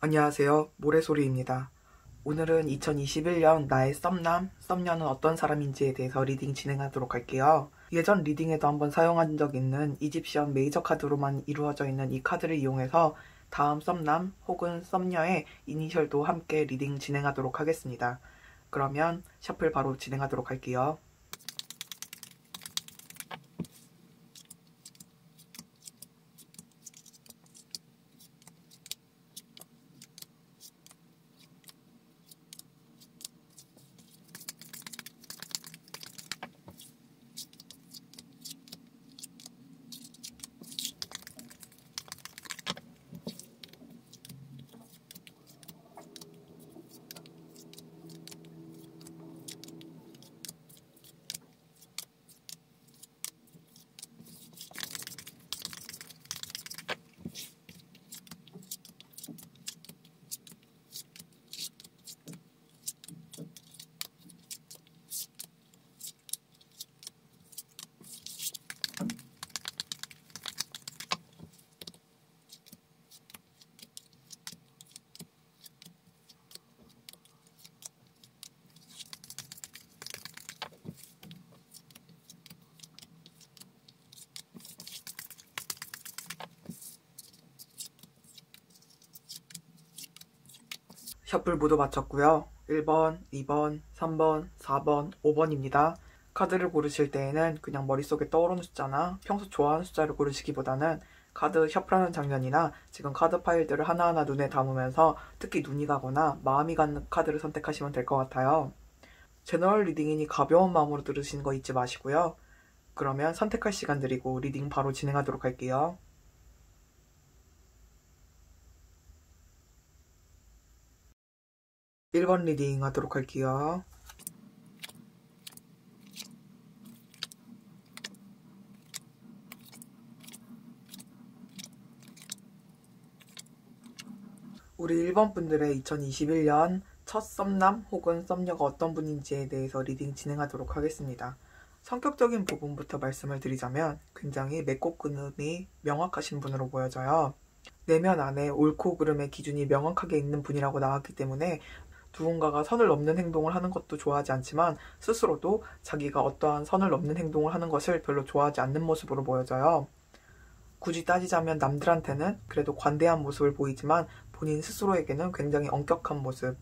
안녕하세요. 모래소리입니다. 오늘은 2021년 나의 썸남, 썸녀는 어떤 사람인지에 대해서 리딩 진행하도록 할게요. 예전 리딩에도 한번 사용한 적 있는 이집션 메이저 카드로만 이루어져 있는 이 카드를 이용해서 다음 썸남 혹은 썸녀의 이니셜도 함께 리딩 진행하도록 하겠습니다. 그러면 셔플 바로 진행하도록 할게요. 셔플 모두 마쳤고요. 1번, 2번, 3번, 4번, 5번입니다. 카드를 고르실 때에는 그냥 머릿속에 떠오르는 숫자나 평소 좋아하는 숫자를 고르시기보다는 카드 셔플하는 장면이나 지금 카드 파일들을 하나하나 눈에 담으면서 특히 눈이 가거나 마음이 가는 카드를 선택하시면 될 것 같아요. 제너럴 리딩이니 가벼운 마음으로 들으시는 거 잊지 마시고요. 그러면 선택할 시간 드리고 리딩 바로 진행하도록 할게요. 1번 리딩 하도록 할게요. 우리 1번 분들의 2021년 첫 썸남 혹은 썸녀가 어떤 분인지에 대해서 리딩 진행하도록 하겠습니다. 성격적인 부분부터 말씀을 드리자면 굉장히 맺고 끊음이 명확하신 분으로 보여져요. 내면 안에 옳고 그름의 기준이 명확하게 있는 분이라고 나왔기 때문에 누군가가 선을 넘는 행동을 하는 것도 좋아하지 않지만 스스로도 자기가 어떠한 선을 넘는 행동을 하는 것을 별로 좋아하지 않는 모습으로 보여져요. 굳이 따지자면 남들한테는 그래도 관대한 모습을 보이지만 본인 스스로에게는 굉장히 엄격한 모습,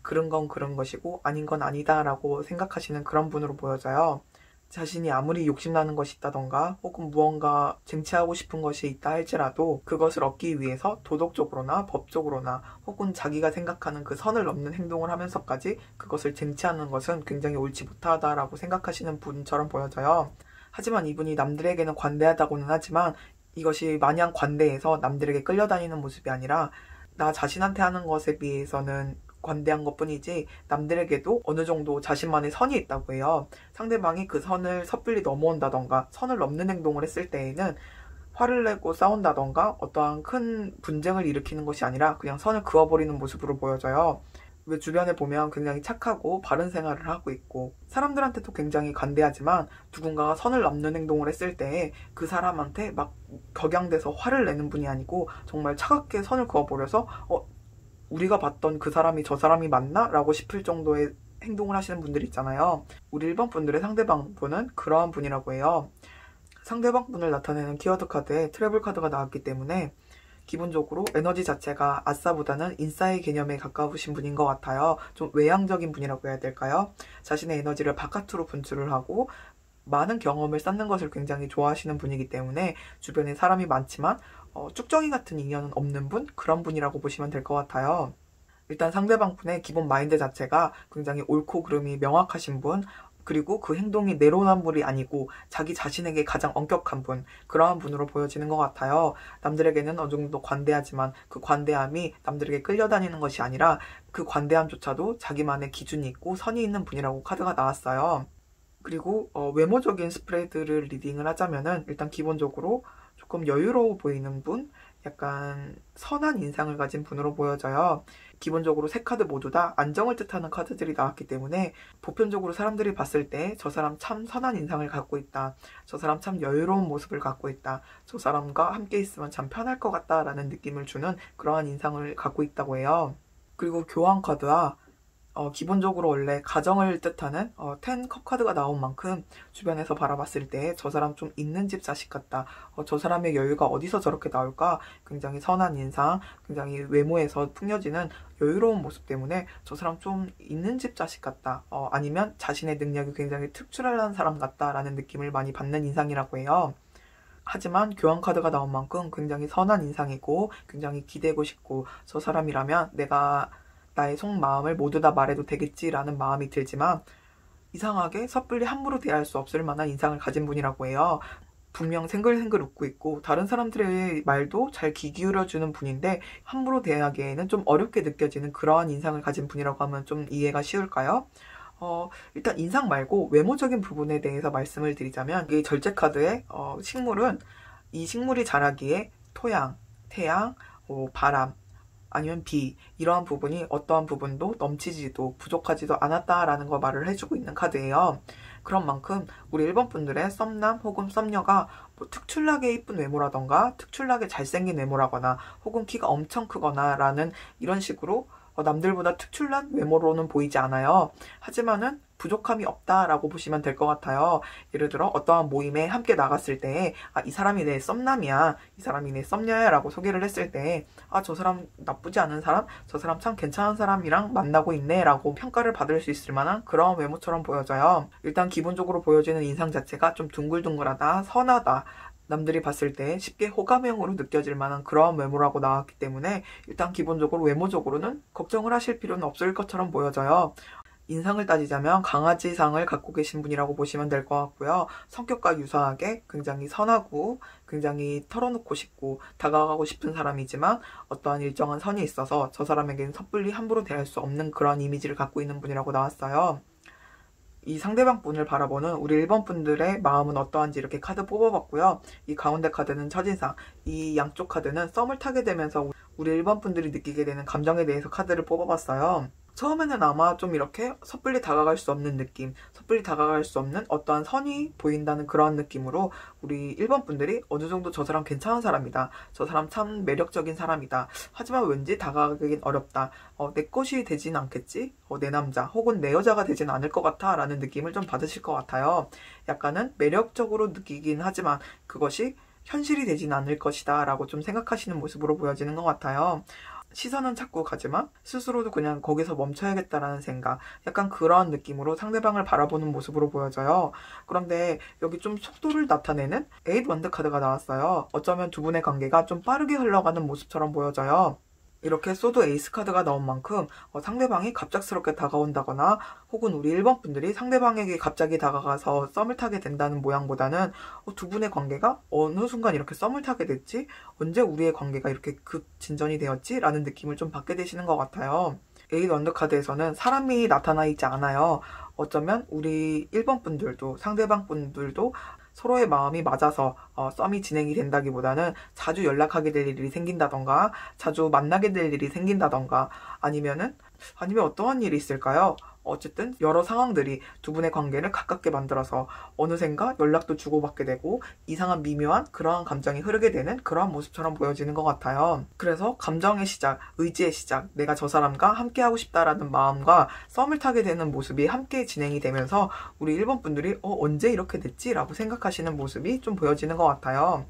그런 건 그런 것이고 아닌 건 아니다 라고 생각하시는 그런 분으로 보여져요. 자신이 아무리 욕심나는 것이 있다던가 혹은 무언가 쟁취하고 싶은 것이 있다 할지라도 그것을 얻기 위해서 도덕적으로나 법적으로나 혹은 자기가 생각하는 그 선을 넘는 행동을 하면서까지 그것을 쟁취하는 것은 굉장히 옳지 못하다라고 생각하시는 분처럼 보여져요. 하지만 이분이 남들에게는 관대하다고는 하지만 이것이 마냥 관대해서 남들에게 끌려다니는 모습이 아니라 나 자신한테 하는 것에 비해서는 관대한 것뿐이지 남들에게도 어느 정도 자신만의 선이 있다고 해요. 상대방이 그 선을 섣불리 넘어온다던가 선을 넘는 행동을 했을 때에는 화를 내고 싸운다던가 어떠한 큰 분쟁을 일으키는 것이 아니라 그냥 선을 그어버리는 모습으로 보여져요. 왜 주변에 보면 굉장히 착하고 바른 생활을 하고 있고 사람들한테도 굉장히 관대하지만 누군가가 선을 넘는 행동을 했을 때 그 사람한테 막 격양돼서 화를 내는 분이 아니고 정말 차갑게 선을 그어버려서 우리가 봤던 그 사람이 저 사람이 맞나? 라고 싶을 정도의 행동을 하시는 분들이 있잖아요. 우리 1번 분들의 상대방 분은 그러한 분이라고 해요. 상대방 분을 나타내는 키워드 카드에 트래블 카드가 나왔기 때문에 기본적으로 에너지 자체가 아싸보다는 인싸의 개념에 가까우신 분인 것 같아요. 좀 외향적인 분이라고 해야 될까요? 자신의 에너지를 바깥으로 분출을 하고 많은 경험을 쌓는 것을 굉장히 좋아하시는 분이기 때문에 주변에 사람이 많지만 쭉정이 같은 인연은 없는 분? 그런 분이라고 보시면 될 것 같아요. 일단 상대방 분의 기본 마인드 자체가 굉장히 옳고 그름이 명확하신 분, 그리고 그 행동이 내로남불이 아니고 자기 자신에게 가장 엄격한 분, 그러한 분으로 보여지는 것 같아요. 남들에게는 어느 정도 관대하지만 그 관대함이 남들에게 끌려다니는 것이 아니라 그 관대함조차도 자기만의 기준이 있고 선이 있는 분이라고 카드가 나왔어요. 그리고 외모적인 스프레드를 리딩을 하자면은 일단 기본적으로 조금 여유로워 보이는 분, 약간 선한 인상을 가진 분으로 보여져요. 기본적으로 세 카드 모두 다 안정을 뜻하는 카드들이 나왔기 때문에 보편적으로 사람들이 봤을 때 저 사람 참 선한 인상을 갖고 있다. 저 사람 참 여유로운 모습을 갖고 있다. 저 사람과 함께 있으면 참 편할 것 같다라는 느낌을 주는 그러한 인상을 갖고 있다고 해요. 그리고 교환 카드와 기본적으로 원래 가정을 뜻하는 10컵 카드가 나온 만큼 주변에서 바라봤을 때 저 사람 좀 있는 집 자식 같다. 저 사람의 여유가 어디서 저렇게 나올까? 굉장히 선한 인상, 굉장히 외모에서 풍겨지는 여유로운 모습 때문에 저 사람 좀 있는 집 자식 같다. 아니면 자신의 능력이 굉장히 특출한 사람 같다라는 느낌을 많이 받는 인상이라고 해요. 하지만 교환 카드가 나온 만큼 굉장히 선한 인상이고 굉장히 기대고 싶고 저 사람이라면 내가 나의 속마음을 모두 다 말해도 되겠지라는 마음이 들지만 이상하게 섣불리 함부로 대할 수 없을 만한 인상을 가진 분이라고 해요. 분명 생글생글 웃고 있고 다른 사람들의 말도 잘 귀 기울여주는 분인데 함부로 대하기에는 좀 어렵게 느껴지는 그러한 인상을 가진 분이라고 하면 좀 이해가 쉬울까요? 일단 인상 말고 외모적인 부분에 대해서 말씀을 드리자면 이 절제 카드의 식물은 이 식물이 자라기에 토양, 태양, 바람 아니면 비 이러한 부분이 어떠한 부분도 넘치지도 부족하지도 않았다라는 거 말을 해주고 있는 카드예요. 그런 만큼 우리 1번 분들의 썸남 혹은 썸녀가 뭐 특출나게 이쁜 외모라던가 특출나게 잘생긴 외모라거나 혹은 키가 엄청 크거나 라는 이런 식으로 남들보다 특출난 외모로는 보이지 않아요. 하지만은 부족함이 없다라고 보시면 될 것 같아요. 예를 들어 어떠한 모임에 함께 나갔을 때 이 사람이 내 썸남이야, 이 사람이 내 썸녀야 라고 소개를 했을 때 저 사람 나쁘지 않은 사람, 저 사람 참 괜찮은 사람이랑 만나고 있네 라고 평가를 받을 수 있을 만한 그런 외모처럼 보여져요. 일단 기본적으로 보여지는 인상 자체가 좀 둥글둥글하다, 선하다, 남들이 봤을 때 쉽게 호감형으로 느껴질 만한 그런 외모라고 나왔기 때문에 일단 기본적으로 외모적으로는 걱정을 하실 필요는 없을 것처럼 보여져요. 인상을 따지자면 강아지상을 갖고 계신 분이라고 보시면 될 것 같고요. 성격과 유사하게 굉장히 선하고 굉장히 털어놓고 싶고 다가가고 싶은 사람이지만 어떠한 일정한 선이 있어서 저 사람에게는 섣불리 함부로 대할 수 없는 그런 이미지를 갖고 있는 분이라고 나왔어요. 이 상대방 분을 바라보는 우리 1번 분들의 마음은 어떠한지 이렇게 카드 뽑아봤고요. 이 가운데 카드는 첫인상, 이 양쪽 카드는 썸을 타게 되면서 우리 1번 분들이 느끼게 되는 감정에 대해서 카드를 뽑아봤어요. 처음에는 아마 좀 이렇게 섣불리 다가갈 수 없는 느낌, 섣불리 다가갈 수 없는 어떠한 선이 보인다는 그런 느낌으로 우리 1번 분들이 어느 정도 저 사람 괜찮은 사람이다. 저 사람 참 매력적인 사람이다. 하지만 왠지 다가가긴 어렵다. 내 것이 되진 않겠지? 내 남자 혹은 내 여자가 되진 않을 것 같아 라는 느낌을 좀 받으실 것 같아요. 약간은 매력적으로 느끼긴 하지만 그것이 현실이 되진 않을 것이다 라고 좀 생각하시는 모습으로 보여지는 것 같아요. 시선은 찾고 가지만 스스로도 그냥 거기서 멈춰야겠다라는 생각, 약간 그런 느낌으로 상대방을 바라보는 모습으로 보여져요. 그런데 여기 좀 속도를 나타내는 8 원드 카드가 나왔어요. 어쩌면 두 분의 관계가 좀 빠르게 흘러가는 모습처럼 보여져요. 이렇게 소드 에이스 카드가 나온 만큼 상대방이 갑작스럽게 다가온다거나 혹은 우리 1번 분들이 상대방에게 갑자기 다가가서 썸을 타게 된다는 모양보다는 두 분의 관계가 어느 순간 이렇게 썸을 타게 됐지? 언제 우리의 관계가 이렇게 급진전이 되었지? 라는 느낌을 좀 받게 되시는 것 같아요. 8 원더카드에서는 사람이 나타나 있지 않아요. 어쩌면 우리 1번 분들도 상대방 분들도 서로의 마음이 맞아서 썸이 진행이 된다기보다는 자주 연락하게 될 일이 생긴다던가 자주 만나게 될 일이 생긴다던가 아니면 어떠한 일이 있을까요? 어쨌든 여러 상황들이 두 분의 관계를 가깝게 만들어서 어느샌가 연락도 주고받게 되고 이상한 미묘한 그러한 감정이 흐르게 되는 그러한 모습처럼 보여지는 것 같아요. 그래서 감정의 시작, 의지의 시작, 내가 저 사람과 함께하고 싶다라는 마음과 썸을 타게 되는 모습이 함께 진행이 되면서 우리 1번 분들이 언제 이렇게 됐지? 라고 생각하시는 모습이 좀 보여지는 것 같아요.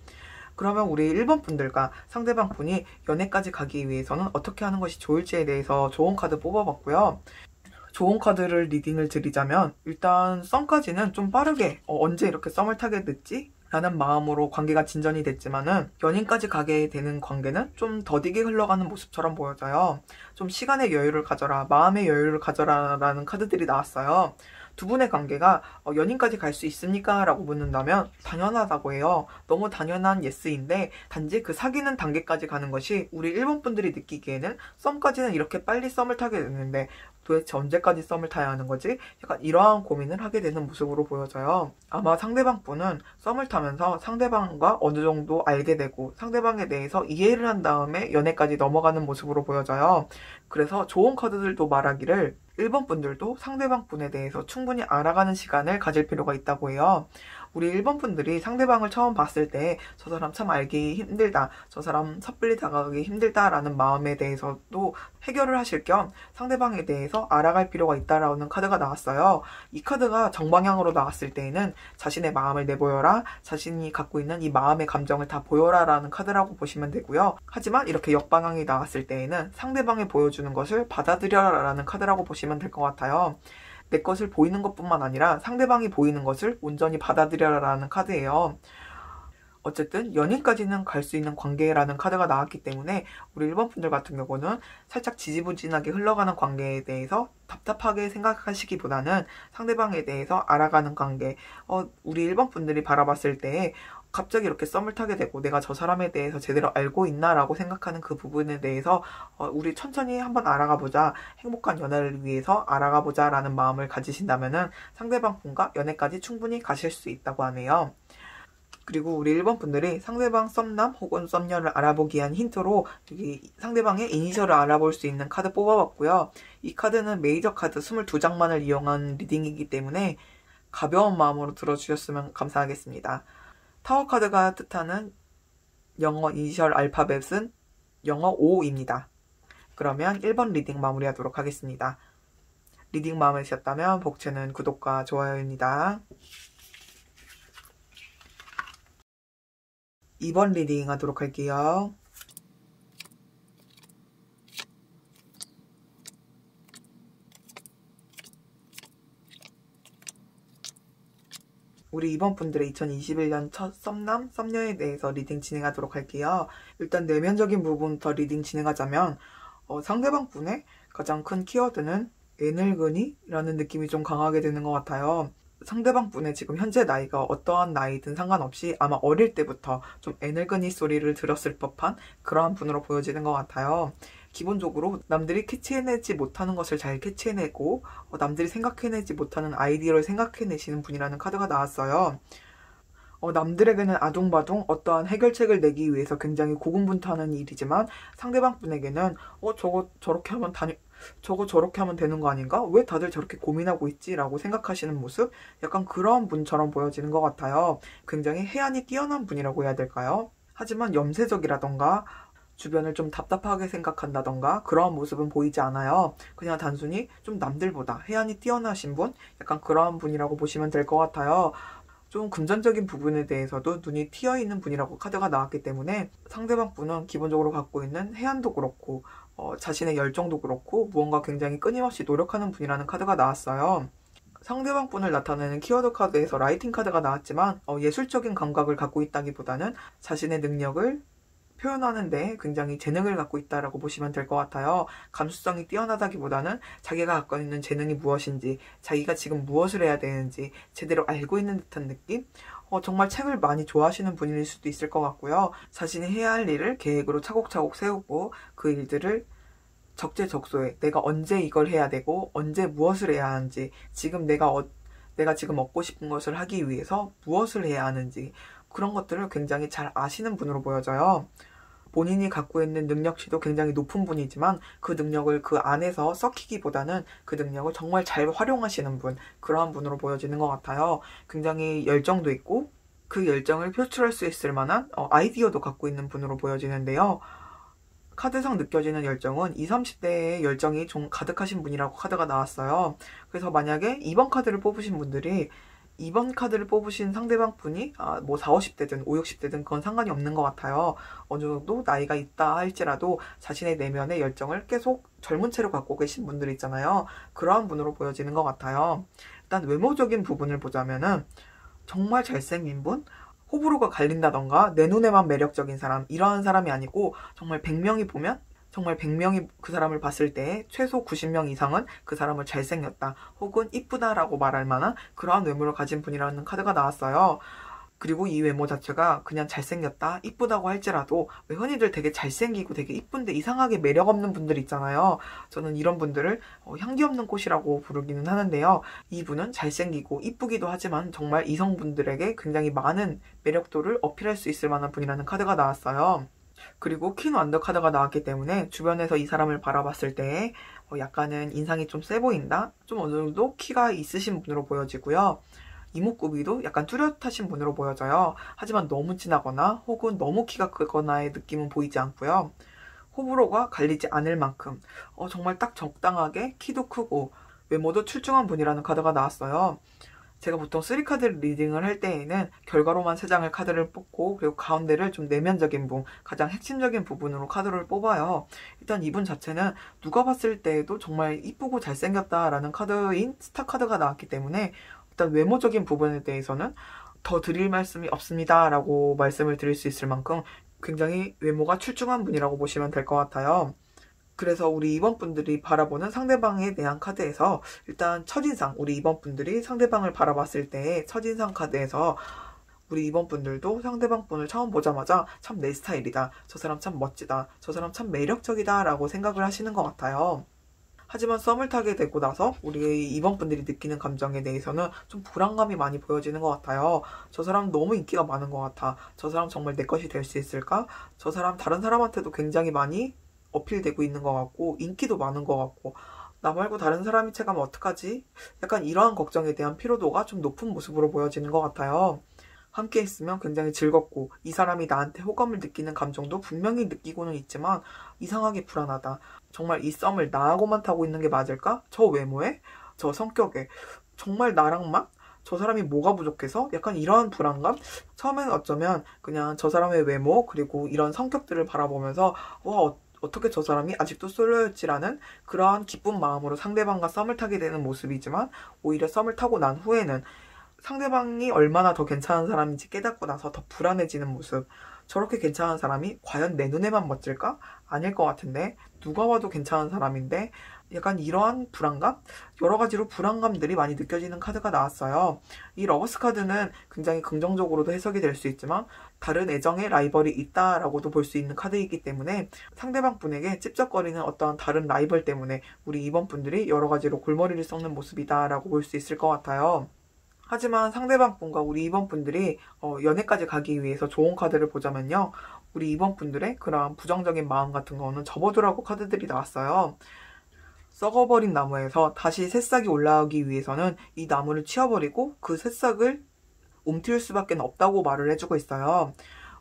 그러면 우리 1번 분들과 상대방 분이 연애까지 가기 위해서는 어떻게 하는 것이 좋을지에 대해서 좋은 카드 뽑아봤고요. 좋은 카드를 리딩을 드리자면 일단 썸까지는 좀 빠르게 언제 이렇게 썸을 타게 됐지? 라는 마음으로 관계가 진전이 됐지만은 연인까지 가게 되는 관계는 좀 더디게 흘러가는 모습처럼 보여져요. 좀 시간의 여유를 가져라, 마음의 여유를 가져라 라는 카드들이 나왔어요. 두 분의 관계가 연인까지 갈 수 있습니까? 라고 묻는다면 당연하다고 해요. 너무 당연한 예스인데 단지 그 사귀는 단계까지 가는 것이 우리 1번 분들이 느끼기에는 썸까지는 이렇게 빨리 썸을 타게 됐는데 도대체 언제까지 썸을 타야 하는 거지? 약간 이러한 고민을 하게 되는 모습으로 보여져요. 아마 상대방 분은 썸을 타면서 상대방과 어느 정도 알게 되고 상대방에 대해서 이해를 한 다음에 연애까지 넘어가는 모습으로 보여져요. 그래서 좋은 카드들도 말하기를 1번 분들도 상대방 분에 대해서 충분히 알아가는 시간을 가질 필요가 있다고 해요. 우리 1번 분들이 상대방을 처음 봤을 때 저 사람 참 알기 힘들다, 저 사람 섣불리 다가가기 힘들다라는 마음에 대해서도 해결을 하실 겸 상대방에 대해서 알아갈 필요가 있다라는 카드가 나왔어요. 이 카드가 정방향으로 나왔을 때에는 자신의 마음을 내보여라, 자신이 갖고 있는 이 마음의 감정을 다 보여라 라는 카드라고 보시면 되고요. 하지만 이렇게 역방향이 나왔을 때에는 상대방이 보여주는 것을 받아들여라 라는 카드라고 보시면 될 것 같아요. 내 것을 보이는 것뿐만 아니라 상대방이 보이는 것을 온전히 받아들여라 라는 카드예요. 어쨌든 연인까지는 갈 수 있는 관계라는 카드가 나왔기 때문에 우리 1번 분들 같은 경우는 살짝 지지부진하게 흘러가는 관계에 대해서 답답하게 생각하시기보다는 상대방에 대해서 알아가는 관계, 우리 1번 분들이 바라봤을 때 갑자기 이렇게 썸을 타게 되고 내가 저 사람에 대해서 제대로 알고 있나라고 생각하는 그 부분에 대해서 우리 천천히 한번 알아가 보자, 행복한 연애를 위해서 알아가 보자 라는 마음을 가지신다면 상대방 분과 연애까지 충분히 가실 수 있다고 하네요. 그리고 우리 1번 분들이 상대방 썸남 혹은 썸녀를 알아보기 위한 힌트로 여기 상대방의 이니셜을 알아볼 수 있는 카드 뽑아봤고요. 이 카드는 메이저 카드 22장만을 이용한 리딩이기 때문에 가벼운 마음으로 들어주셨으면 감사하겠습니다. 타워 카드가 뜻하는 영어 이니셜 알파벳은 영어 O입니다. 그러면 1번 리딩 마무리하도록 하겠습니다. 리딩 마음에 드셨다면 복채는 구독과 좋아요입니다. 2번 리딩 하도록 할게요. 우리 2번 분들의 2021년 첫 썸남, 썸녀에 대해서 리딩 진행하도록 할게요. 일단 내면적인 부분부터 리딩 진행하자면 상대방 분의 가장 큰 키워드는 애늙은이? 라는 느낌이 좀 강하게 드는 것 같아요. 상대방 분의 지금 현재 나이가 어떠한 나이든 상관없이 아마 어릴 때부터 좀 애늙은이 소리를 들었을 법한 그러한 분으로 보여지는 것 같아요. 기본적으로 남들이 캐치해내지 못하는 것을 잘 캐치해내고 남들이 생각해내지 못하는 아이디어를 생각해내시는 분이라는 카드가 나왔어요. 남들에게는 아둥바둥 어떠한 해결책을 내기 위해서 굉장히 고군분투하는 일이지만 상대방 분에게는 저거 저렇게 하면 되는 거 아닌가? 왜 다들 저렇게 고민하고 있지? 라고 생각하시는 모습? 약간 그런 분처럼 보여지는 것 같아요. 굉장히 해안이 뛰어난 분이라고 해야 될까요? 하지만 염세적이라던가 주변을 좀 답답하게 생각한다던가 그러한 모습은 보이지 않아요. 그냥 단순히 좀 남들보다 해안이 뛰어나신 분? 약간 그러한 분이라고 보시면 될 것 같아요. 좀 금전적인 부분에 대해서도 눈이 튀어있는 분이라고 카드가 나왔기 때문에 상대방 분은 기본적으로 갖고 있는 해안도 그렇고 자신의 열정도 그렇고 무언가 굉장히 끊임없이 노력하는 분이라는 카드가 나왔어요. 상대방 분을 나타내는 키워드 카드에서 라이팅 카드가 나왔지만 예술적인 감각을 갖고 있다기보다는 자신의 능력을 표현하는데 굉장히 재능을 갖고 있다라고 보시면 될 것 같아요. 감수성이 뛰어나다기보다는 자기가 갖고 있는 재능이 무엇인지, 자기가 지금 무엇을 해야 되는지 제대로 알고 있는 듯한 느낌? 정말 책을 많이 좋아하시는 분일 수도 있을 것 같고요. 자신이 해야 할 일을 계획으로 차곡차곡 세우고 그 일들을 적재적소에 내가 언제 이걸 해야 되고 언제 무엇을 해야 하는지, 지금 내가 지금 얻고 싶은 것을 하기 위해서 무엇을 해야 하는지 그런 것들을 굉장히 잘 아시는 분으로 보여져요. 본인이 갖고 있는 능력치도 굉장히 높은 분이지만 그 능력을 그 안에서 썩히기보다는 그 능력을 정말 잘 활용하시는 분, 그러한 분으로 보여지는 것 같아요. 굉장히 열정도 있고 그 열정을 표출할 수 있을 만한 아이디어도 갖고 있는 분으로 보여지는데요. 카드상 느껴지는 열정은 20, 30대의 열정이 좀 가득하신 분이라고 카드가 나왔어요. 그래서 만약에 2번 카드를 뽑으신 분들이 2번 카드를 뽑으신 상대방 분이 뭐 40, 50대든 50, 60대든 그건 상관이 없는 것 같아요. 어느 정도 나이가 있다 할지라도 자신의 내면의 열정을 계속 젊은 채로 갖고 계신 분들 있잖아요. 그러한 분으로 보여지는 것 같아요. 일단 외모적인 부분을 보자면은 정말 잘생긴 분? 호불호가 갈린다던가 내 눈에만 매력적인 사람, 이러한 사람이 아니고 정말 100명이 보면 정말 100명이 그 사람을 봤을 때 최소 90명 이상은 그 사람을 잘생겼다 혹은 이쁘다라고 말할 만한 그러한 외모를 가진 분이라는 카드가 나왔어요. 그리고 이 외모 자체가 그냥 잘생겼다, 이쁘다고 할지라도 왜 흔히들 되게 잘생기고 되게 이쁜데 이상하게 매력 없는 분들 있잖아요. 저는 이런 분들을 향기 없는 꽃이라고 부르기는 하는데요. 이분은 잘생기고 이쁘기도 하지만 정말 이성분들에게 굉장히 많은 매력도를 어필할 수 있을 만한 분이라는 카드가 나왔어요. 그리고 퀸 완더 카드가 나왔기 때문에 주변에서 이 사람을 바라봤을 때 약간은 인상이 좀 세 보인다? 좀 어느 정도 키가 있으신 분으로 보여지고요. 이목구비도 약간 뚜렷하신 분으로 보여져요. 하지만 너무 진하거나 혹은 너무 키가 크거나의 느낌은 보이지 않고요. 호불호가 갈리지 않을 만큼 정말 딱 적당하게 키도 크고 외모도 출중한 분이라는 카드가 나왔어요. 제가 보통 3카드 리딩을 할 때에는 결과로만 3장을 카드를 뽑고 그리고 가운데를 좀 내면적인 부분, 가장 핵심적인 부분으로 카드를 뽑아요. 일단 이분 자체는 누가 봤을 때에도 정말 이쁘고 잘생겼다라는 카드인 스타 카드가 나왔기 때문에 일단 외모적인 부분에 대해서는 더 드릴 말씀이 없습니다 라고 말씀을 드릴 수 있을 만큼 굉장히 외모가 출중한 분이라고 보시면 될 것 같아요. 그래서 우리 2번 분들이 바라보는 상대방에 대한 카드에서 일단 첫인상, 우리 2번 분들이 상대방을 바라봤을 때 첫인상 카드에서 우리 2번 분들도 상대방 분을 처음 보자마자 참 내 스타일이다, 저 사람 참 멋지다, 저 사람 참 매력적이다 라고 생각을 하시는 것 같아요. 하지만 썸을 타게 되고 나서 우리 2번 분들이 느끼는 감정에 대해서는 좀 불안감이 많이 보여지는 것 같아요. 저 사람 너무 인기가 많은 것 같아. 저 사람 정말 내 것이 될 수 있을까? 저 사람 다른 사람한테도 굉장히 많이 어필되고 있는 것 같고 인기도 많은 것 같고 나 말고 다른 사람이 채가면 어떡하지? 약간 이러한 걱정에 대한 피로도가 좀 높은 모습으로 보여지는 것 같아요. 함께 있으면 굉장히 즐겁고 이 사람이 나한테 호감을 느끼는 감정도 분명히 느끼고는 있지만 이상하게 불안하다. 정말 이 썸을 나하고만 타고 있는 게 맞을까? 저 외모에? 저 성격에? 정말 나랑만? 저 사람이 뭐가 부족해서? 약간 이러한 불안감? 처음에는 어쩌면 그냥 저 사람의 외모 그리고 이런 성격들을 바라보면서 와 어떻게 저 사람이 아직도 솔로였지라는 그러한 기쁜 마음으로 상대방과 썸을 타게 되는 모습이지만 오히려 썸을 타고 난 후에는 상대방이 얼마나 더 괜찮은 사람인지 깨닫고 나서 더 불안해지는 모습. 저렇게 괜찮은 사람이 과연 내 눈에만 멋질까? 아닐 것 같은데 누가 봐도 괜찮은 사람인데 약간 이러한 불안감? 여러 가지로 불안감들이 많이 느껴지는 카드가 나왔어요. 이 러버스 카드는 굉장히 긍정적으로도 해석이 될 수 있지만 다른 애정의 라이벌이 있다라고도 볼 수 있는 카드이기 때문에 상대방 분에게 찝쩍거리는 어떠한 다른 라이벌 때문에 우리 2번 분들이 여러 가지로 골머리를 썩는 모습이다라고 볼 수 있을 것 같아요. 하지만 상대방 분과 우리 2번 분들이 연애까지 가기 위해서 좋은 카드를 보자면요. 우리 2번 분들의 그러한 부정적인 마음 같은 거는 접어두라고 카드들이 나왔어요. 썩어버린 나무에서 다시 새싹이 올라오기 위해서는 이 나무를 치워버리고 그 새싹을 움틔울 수밖에 없다고 말을 해주고 있어요.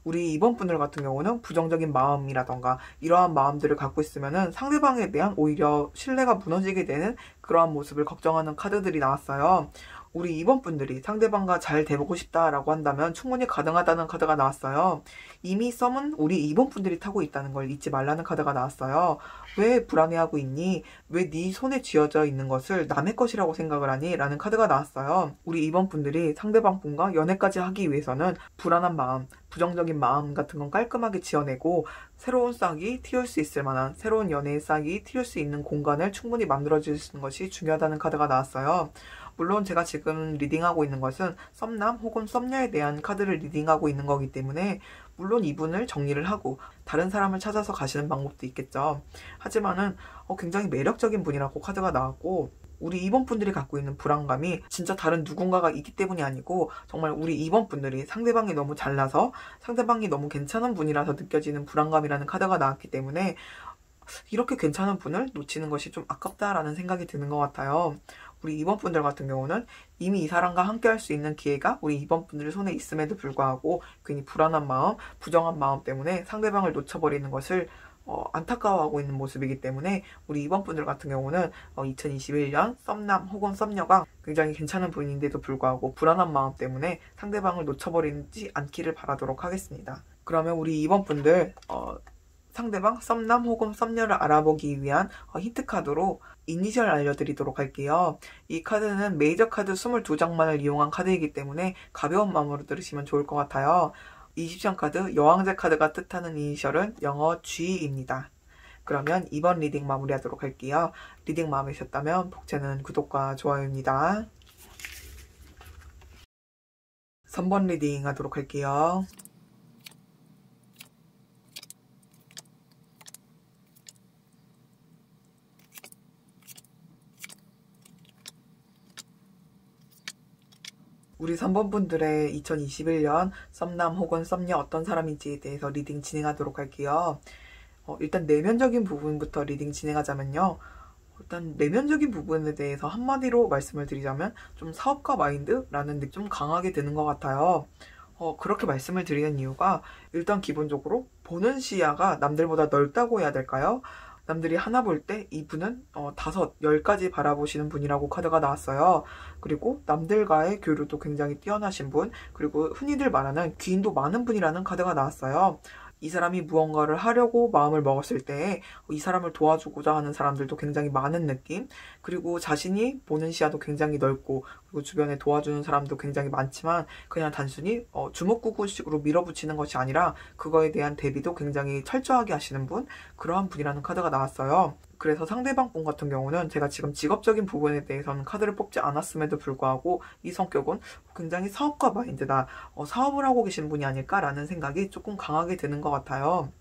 우리 2번 분들 같은 경우는 부정적인 마음이라던가 이러한 마음들을 갖고 있으면은 상대방에 대한 오히려 신뢰가 무너지게 되는 그러한 모습을 걱정하는 카드들이 나왔어요. 우리 2번 분들이 상대방과 잘 돼보고 싶다라고 한다면 충분히 가능하다는 카드가 나왔어요. 이미 썸은 우리 2번 분들이 타고 있다는 걸 잊지 말라는 카드가 나왔어요. 왜 불안해하고 있니? 왜 네 손에 쥐어져 있는 것을 남의 것이라고 생각을 하니? 라는 카드가 나왔어요. 우리 2번 분들이 상대방 분과 연애까지 하기 위해서는 불안한 마음, 부정적인 마음 같은 건 깔끔하게 지어내고 새로운 싹이 틔울 수 있을 만한 새로운 연애의 싹이 틔울 수 있는 공간을 충분히 만들어주시는 것이 중요하다는 카드가 나왔어요. 물론 제가 지금 리딩하고 있는 것은 썸남 혹은 썸녀에 대한 카드를 리딩하고 있는 거기 때문에 물론 이분을 정리를 하고 다른 사람을 찾아서 가시는 방법도 있겠죠. 하지만은 굉장히 매력적인 분이라고 카드가 나왔고 우리 2번 분들이 갖고 있는 불안감이 진짜 다른 누군가가 있기 때문이 아니고 정말 우리 2번 분들이 상대방이 너무 잘나서 상대방이 너무 괜찮은 분이라서 느껴지는 불안감이라는 카드가 나왔기 때문에 이렇게 괜찮은 분을 놓치는 것이 좀 아깝다라는 생각이 드는 것 같아요. 우리 2번 분들 같은 경우는 이미 이 사람과 함께 할 수 있는 기회가 우리 2번 분들 손에 있음에도 불구하고 괜히 불안한 마음, 부정한 마음 때문에 상대방을 놓쳐버리는 것을 안타까워하고 있는 모습이기 때문에 우리 2번 분들 같은 경우는 2021년 썸남 혹은 썸녀가 굉장히 괜찮은 분인데도 불구하고 불안한 마음 때문에 상대방을 놓쳐버리지 않기를 바라도록 하겠습니다. 그러면 우리 2번 분들 상대방 썸남 혹은 썸녀를 알아보기 위한 힌트 카드로 이니셜 알려드리도록 할게요. 이 카드는 메이저 카드 22장만을 이용한 카드이기 때문에 가벼운 마음으로 들으시면 좋을 것 같아요. 20장 카드 여왕제 카드가 뜻하는 이니셜은 영어 G입니다. 그러면 이번 리딩 마무리하도록 할게요. 리딩 마음에 드셨다면 복채는 구독과 좋아요입니다. 3번 리딩 하도록 할게요. 우리 3번 분들의 2021년 썸남 혹은 썸녀 어떤 사람인지에 대해서 리딩 진행하도록 할게요. 일단 내면적인 부분부터 리딩 진행하자면요. 일단 내면적인 부분에 대해서 한마디로 말씀을 드리자면 좀 사업가 마인드라는 느낌 좀 강하게 드는 것 같아요. 그렇게 말씀을 드리는 이유가 일단 기본적으로 보는 시야가 남들보다 넓다고 해야 될까요? 남들이 하나 볼 때 이분은 5, 10까지 바라보시는 분이라고 카드가 나왔어요. 그리고 남들과의 교류도 굉장히 뛰어나신 분, 그리고 흔히들 말하는 귀인도 많은 분이라는 카드가 나왔어요. 이 사람이 무언가를 하려고 마음을 먹었을 때 이 사람을 도와주고자 하는 사람들도 굉장히 많은 느낌, 그리고 자신이 보는 시야도 굉장히 넓고, 그리고 주변에 도와주는 사람도 굉장히 많지만 그냥 단순히 주먹구구식으로 밀어붙이는 것이 아니라 그거에 대한 대비도 굉장히 철저하게 하시는 분, 그러한 분이라는 카드가 나왔어요. 그래서 상대방 분 같은 경우는 제가 지금 직업적인 부분에 대해서는 카드를 뽑지 않았음에도 불구하고 이 성격은 굉장히 사업가 마인드다, 사업을 하고 계신 분이 아닐까라는 생각이 조금 강하게 드는 것 같아요.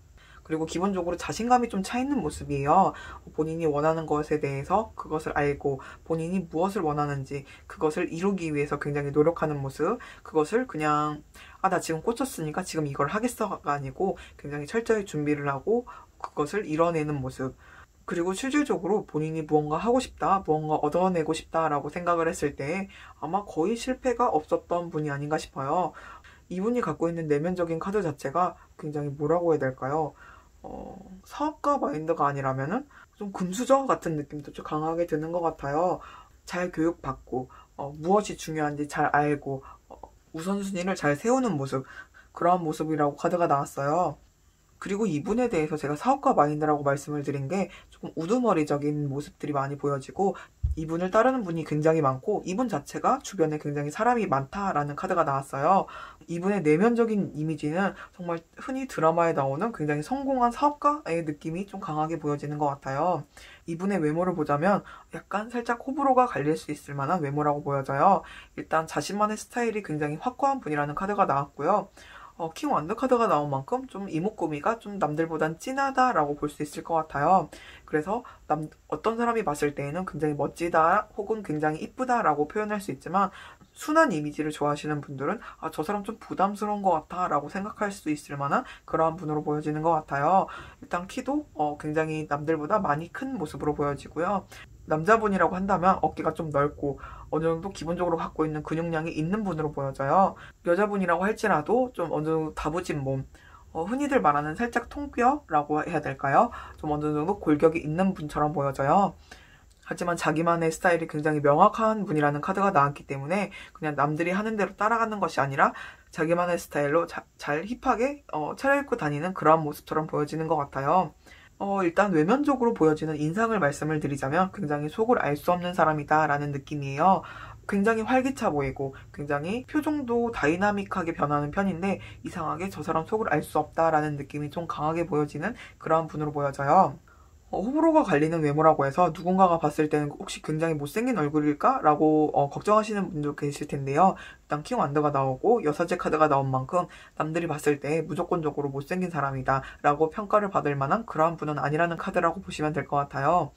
그리고 기본적으로 자신감이 좀 차 있는 모습이에요. 본인이 원하는 것에 대해서 그것을 알고 본인이 무엇을 원하는지 그것을 이루기 위해서 굉장히 노력하는 모습, 그것을 그냥 나 지금 꽂혔으니까 지금 이걸 하겠어가 아니고 굉장히 철저히 준비를 하고 그것을 이뤄내는 모습, 그리고 실질적으로 본인이 무언가 하고 싶다, 무언가 얻어내고 싶다라고 생각을 했을 때 아마 거의 실패가 없었던 분이 아닌가 싶어요. 이분이 갖고 있는 내면적인 카드 자체가 굉장히 뭐라고 해야 될까요? 사업가 마인드가 아니라면은 좀 금수저 같은 느낌도 좀 강하게 드는 것 같아요. 잘 교육받고, 무엇이 중요한지 잘 알고, 우선순위를 잘 세우는 모습, 그러한 모습이라고 카드가 나왔어요. 그리고 이분에 대해서 제가 사업가 마인드라고 말씀을 드린 게 조금 우두머리적인 모습들이 많이 보여지고, 이분을 따르는 분이 굉장히 많고 이분 자체가 주변에 굉장히 사람이 많다라는 카드가 나왔어요. 이분의 내면적인 이미지는 정말 흔히 드라마에 나오는 굉장히 성공한 사업가의 느낌이 좀 강하게 보여지는 것 같아요. 이분의 외모를 보자면 약간 살짝 호불호가 갈릴 수 있을 만한 외모라고 보여져요. 일단 자신만의 스타일이 굉장히 확고한 분이라는 카드가 나왔고요. 킹 완드 카드가 나온 만큼 좀 이목구비가 좀 남들보단 진하다라고 볼 수 있을 것 같아요. 그래서 어떤 사람이 봤을 때에는 굉장히 멋지다 혹은 굉장히 이쁘다라고 표현할 수 있지만 순한 이미지를 좋아하시는 분들은 저 사람 좀 부담스러운 것 같아 라고 생각할 수 있을 만한 그러한 분으로 보여지는 것 같아요. 일단 키도 굉장히 남들보다 많이 큰 모습으로 보여지고요. 남자분이라고 한다면 어깨가 좀 넓고 어느 정도 기본적으로 갖고 있는 근육량이 있는 분으로 보여져요. 여자분이라고 할지라도 좀 어느 정도 다부진 몸, 흔히들 말하는 살짝 통뼈라고 해야 될까요? 좀 어느 정도 골격이 있는 분처럼 보여져요. 하지만 자기만의 스타일이 굉장히 명확한 분이라는 카드가 나왔기 때문에 그냥 남들이 하는 대로 따라가는 것이 아니라 자기만의 스타일로 잘 힙하게 차려입고 다니는 그러한 모습처럼 보여지는 것 같아요. 일단 외면적으로 보여지는 인상을 말씀을 드리자면 굉장히 속을 알 수 없는 사람이다 라는 느낌이에요. 굉장히 활기차 보이고 굉장히 표정도 다이나믹하게 변하는 편인데 이상하게 저 사람 속을 알 수 없다라는 느낌이 좀 강하게 보여지는 그러한 분으로 보여져요. 호불호가 갈리는 외모라고 해서 누군가가 봤을 때는 혹시 굉장히 못생긴 얼굴일까? 라고 걱정하시는 분도 계실 텐데요. 일단 킹 완드가 나오고 여사제 카드가 나온 만큼 남들이 봤을 때 무조건적으로 못생긴 사람이다 라고 평가를 받을 만한 그러한 분은 아니라는 카드라고 보시면 될 것 같아요.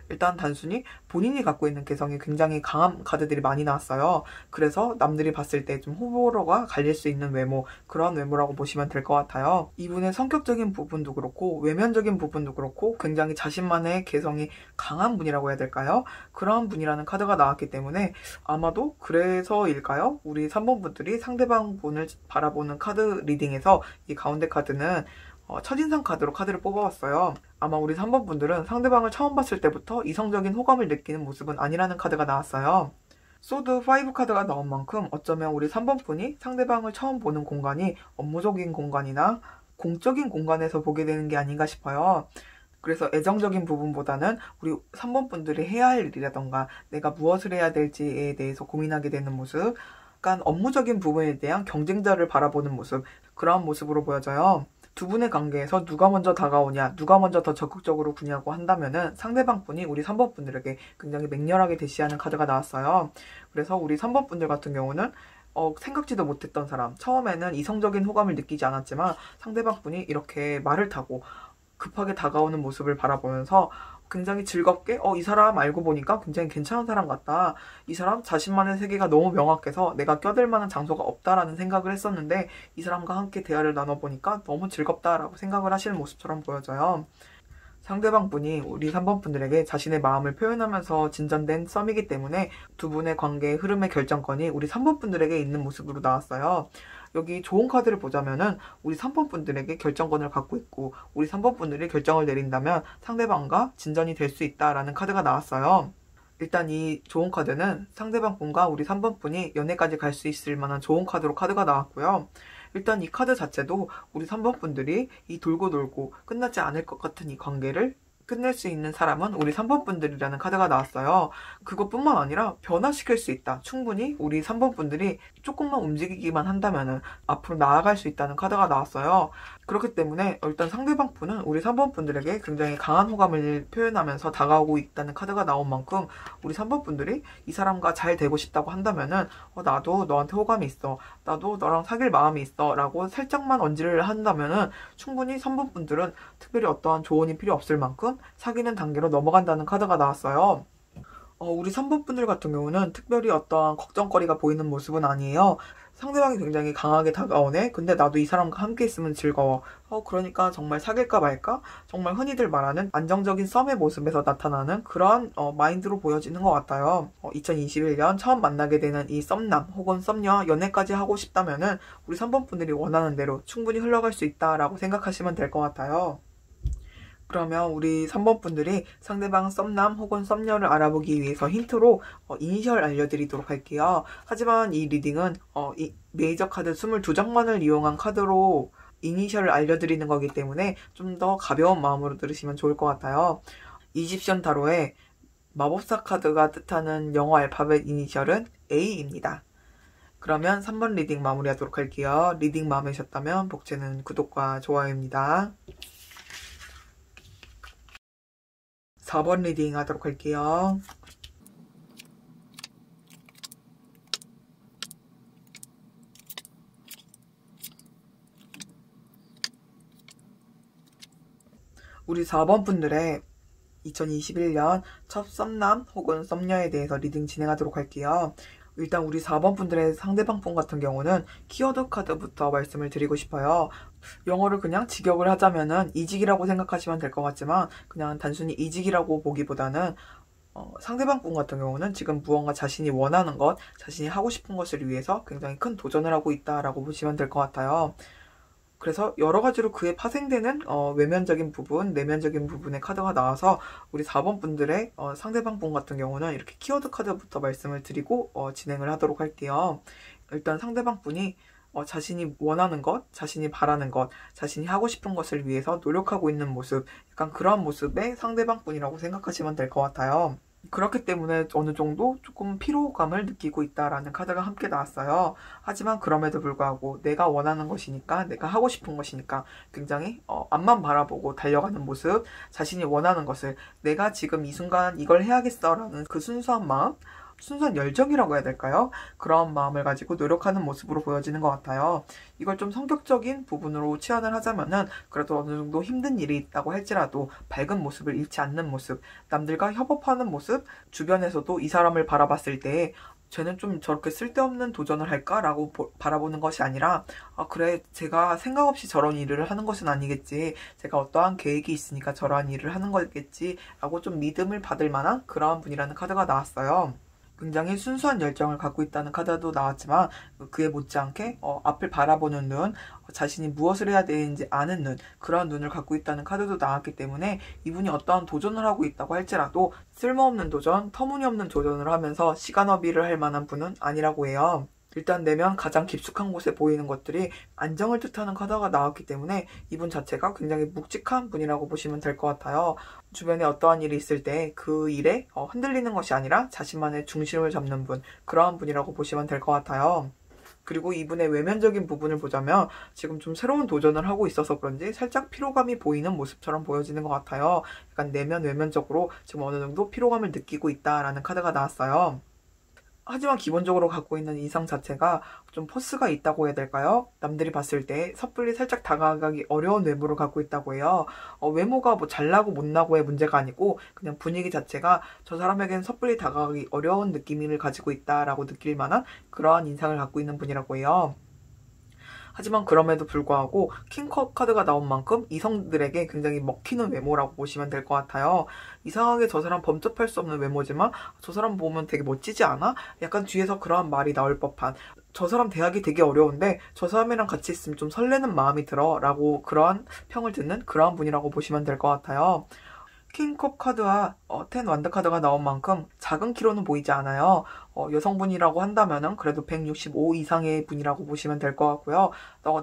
일단 단순히 본인이 갖고 있는 개성이 굉장히 강한 카드들이 많이 나왔어요. 그래서 남들이 봤을 때 좀 호불호가 갈릴 수 있는 외모, 그런 외모라고 보시면 될 것 같아요. 이분의 성격적인 부분도 그렇고 외면적인 부분도 그렇고 굉장히 자신만의 개성이 강한 분이라고 해야 될까요? 그러한 분이라는 카드가 나왔기 때문에 아마도 그래서일까요? 우리 3번 분들이 상대방 분을 바라보는 카드 리딩에서 이 가운데 카드는 첫인상 카드로 카드를 뽑아왔어요. 아마 우리 3번 분들은 상대방을 처음 봤을 때부터 이성적인 호감을 느끼는 모습은 아니라는 카드가 나왔어요. 소드 5 카드가 나온 만큼 어쩌면 우리 3번 분이 상대방을 처음 보는 공간이 업무적인 공간이나 공적인 공간에서 보게 되는 게 아닌가 싶어요. 그래서 애정적인 부분보다는 우리 3번 분들이 해야 할 일이라던가 내가 무엇을 해야 될지에 대해서 고민하게 되는 모습, 약간 업무적인 부분에 대한 경쟁자를 바라보는 모습, 그러한 모습으로 보여져요. 두 분의 관계에서 누가 먼저 다가오냐, 누가 먼저 더 적극적으로 구냐고 한다면은 상대방 분이 우리 3번 분들에게 굉장히 맹렬하게 대시하는 카드가 나왔어요. 그래서 우리 3번 분들 같은 경우는 생각지도 못했던 사람, 처음에는 이성적인 호감을 느끼지 않았지만 상대방 분이 이렇게 말을 타고 급하게 다가오는 모습을 바라보면서 굉장히 즐겁게 이 사람 알고 보니까 굉장히 괜찮은 사람 같다. 이 사람 자신만의 세계가 너무 명확해서 내가 껴들 만한 장소가 없다라는 생각을 했었는데 이 사람과 함께 대화를 나눠보니까 너무 즐겁다라고 생각을 하시는 모습처럼 보여져요. 상대방 분이 우리 3번 분들에게 자신의 마음을 표현하면서 진전된 썸이기 때문에 두 분의 관계의 흐름의 결정권이 우리 3번 분들에게 있는 모습으로 나왔어요. 여기 좋은 카드를 보자면은 우리 3번 분들에게 결정권을 갖고 있고 우리 3번 분들이 결정을 내린다면 상대방과 진전이 될 수 있다라는 카드가 나왔어요. 일단 이 좋은 카드는 상대방 분과 우리 3번 분이 연애까지 갈 수 있을 만한 좋은 카드로 카드가 나왔고요. 일단 이 카드 자체도 우리 3번 분들이 이 돌고 돌고 끝나지 않을 것 같은 이 관계를 끝낼 수 있는 사람은 우리 3번 분들이라는 카드가 나왔어요. 그것뿐만 아니라 변화시킬 수 있다. 충분히 우리 3번 분들이 조금만 움직이기만 한다면 앞으로 나아갈 수 있다는 카드가 나왔어요. 그렇기 때문에 일단 상대방 분은 우리 3번 분들에게 굉장히 강한 호감을 표현하면서 다가오고 있다는 카드가 나온 만큼 우리 3번 분들이 이 사람과 잘 되고 싶다고 한다면은 나도 너한테 호감이 있어. 나도 너랑 사귈 마음이 있어. 라고 살짝만 언지를 한다면은 충분히 3번 분들은 특별히 어떠한 조언이 필요 없을 만큼 사귀는 단계로 넘어간다는 카드가 나왔어요. 우리 3번 분들 같은 경우는 특별히 어떠한 걱정거리가 보이는 모습은 아니에요. 상대방이 굉장히 강하게 다가오네? 근데 나도 이 사람과 함께 있으면 즐거워. 그러니까 정말 사귈까 말까? 정말 흔히들 말하는 안정적인 썸의 모습에서 나타나는 그런 마인드로 보여지는 것 같아요. 2021년 처음 만나게 되는 이 썸남 혹은 썸녀와 연애까지 하고 싶다면은 우리 3번 분들이 원하는 대로 충분히 흘러갈 수 있다라고 생각하시면 될 것 같아요. 그러면 우리 3번 분들이 상대방 썸남 혹은 썸녀를 알아보기 위해서 힌트로 이니셜 알려드리도록 할게요. 하지만 이 리딩은 이 메이저 카드 22장만을 이용한 카드로 이니셜을 알려드리는 거기 때문에 좀 더 가벼운 마음으로 들으시면 좋을 것 같아요. 이집션 타로의 마법사 카드가 뜻하는 영어 알파벳 이니셜은 A입니다. 그러면 3번 리딩 마무리하도록 할게요. 리딩 마음에 드셨다면 복채는 구독과 좋아요입니다. 4번 리딩 하도록 할게요. 우리 4번 분들의 2021년 첫 썸남 혹은 썸녀에 대해서 리딩 진행하도록 할게요. 일단 우리 4번 분들의 상대방 분 같은 경우는 키워드 카드부터 말씀을 드리고 싶어요. 영어를 그냥 직역을 하자면은 이직이라고 생각하시면 될 것 같지만 그냥 단순히 이직이라고 보기보다는 상대방 분 같은 경우는 지금 무언가 자신이 원하는 것, 자신이 하고 싶은 것을 위해서 굉장히 큰 도전을 하고 있다라고 보시면 될 것 같아요. 그래서 여러 가지로 그에 파생되는 외면적인 부분, 내면적인 부분의 카드가 나와서 우리 4번 분들의 상대방 분 같은 경우는 이렇게 키워드 카드부터 말씀을 드리고 진행을 하도록 할게요. 일단 상대방 분이 자신이 원하는 것, 자신이 바라는 것, 자신이 하고 싶은 것을 위해서 노력하고 있는 모습, 약간 그런 모습의 상대방 분이라고 생각하시면 될 것 같아요. 그렇기 때문에 어느 정도 조금 피로감을 느끼고 있다라는 카드가 함께 나왔어요. 하지만 그럼에도 불구하고 내가 원하는 것이니까, 내가 하고 싶은 것이니까 굉장히 앞만 바라보고 달려가는 모습, 자신이 원하는 것을 내가 지금 이 순간 이걸 해야겠어라는 그 순수한 마음, 순수한 열정이라고 해야 될까요? 그런 마음을 가지고 노력하는 모습으로 보여지는 것 같아요. 이걸 좀 성격적인 부분으로 치환을 하자면은 그래도 어느 정도 힘든 일이 있다고 할지라도 밝은 모습을 잃지 않는 모습, 남들과 협업하는 모습, 주변에서도 이 사람을 바라봤을 때 쟤는 좀 저렇게 쓸데없는 도전을 할까라고 바라보는 것이 아니라 그래 제가 생각 없이 저런 일을 하는 것은 아니겠지, 제가 어떠한 계획이 있으니까 저러한 일을 하는 거겠지 라고 좀 믿음을 받을 만한 그러한 분이라는 카드가 나왔어요. 굉장히 순수한 열정을 갖고 있다는 카드도 나왔지만 그에 못지않게 앞을 바라보는 눈, 자신이 무엇을 해야 되는지 아는 눈, 그런 눈을 갖고 있다는 카드도 나왔기 때문에 이분이 어떠한 도전을 하고 있다고 할지라도 쓸모없는 도전, 터무니없는 도전을 하면서 시간 허비를 할 만한 분은 아니라고 해요. 일단 내면 가장 깊숙한 곳에 보이는 것들이 안정을 뜻하는 카드가 나왔기 때문에 이분 자체가 굉장히 묵직한 분이라고 보시면 될 것 같아요. 주변에 어떠한 일이 있을 때 그 일에 흔들리는 것이 아니라 자신만의 중심을 잡는 분, 그러한 분이라고 보시면 될 것 같아요. 그리고 이분의 외면적인 부분을 보자면 지금 좀 새로운 도전을 하고 있어서 그런지 살짝 피로감이 보이는 모습처럼 보여지는 것 같아요. 약간 외면적으로 지금 어느 정도 피로감을 느끼고 있다라는 카드가 나왔어요. 하지만 기본적으로 갖고 있는 인상 자체가 좀 포스가 있다고 해야 될까요? 남들이 봤을 때 섣불리 살짝 다가가기 어려운 외모를 갖고 있다고 해요. 외모가 뭐 잘나고 못나고의 문제가 아니고 그냥 분위기 자체가 저 사람에겐 섣불리 다가가기 어려운 느낌을 가지고 있다라고 느낄 만한 그러한 인상을 갖고 있는 분이라고 해요. 하지만 그럼에도 불구하고 킹컵 카드가 나온 만큼 이성들에게 굉장히 먹히는 외모라고 보시면 될 것 같아요. 이상하게 저 사람 범접할 수 없는 외모지만 저 사람 보면 되게 멋지지 않아? 약간 뒤에서 그러한 말이 나올 법한, 저 사람 대하기 되게 어려운데 저 사람이랑 같이 있으면 좀 설레는 마음이 들어 라고 그러한 평을 듣는 그러한 분이라고 보시면 될 것 같아요. 킹컵 카드와 10 완드 카드가 나온 만큼 작은 키로는 보이지 않아요. 여성분이라고 한다면은 그래도 165 이상의 분이라고 보시면 될 것 같고요.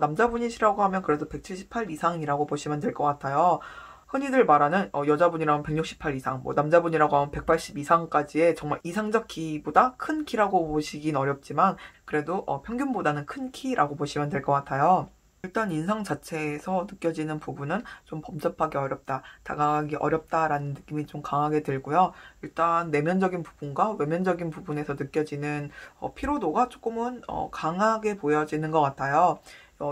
남자분이시라고 하면 그래도 178 이상이라고 보시면 될 것 같아요. 흔히들 말하는 여자분이라면 168 이상, 뭐 남자분이라고 하면 180 이상까지의 정말 이상적 키보다 큰 키라고 보시긴 어렵지만 그래도 평균보다는 큰 키라고 보시면 될 것 같아요. 일단 인상 자체에서 느껴지는 부분은 좀 범접하기 어렵다, 다가가기 어렵다라는 느낌이 좀 강하게 들고요. 일단 내면적인 부분과 외면적인 부분에서 느껴지는 피로도가 조금은 강하게 보여지는 것 같아요.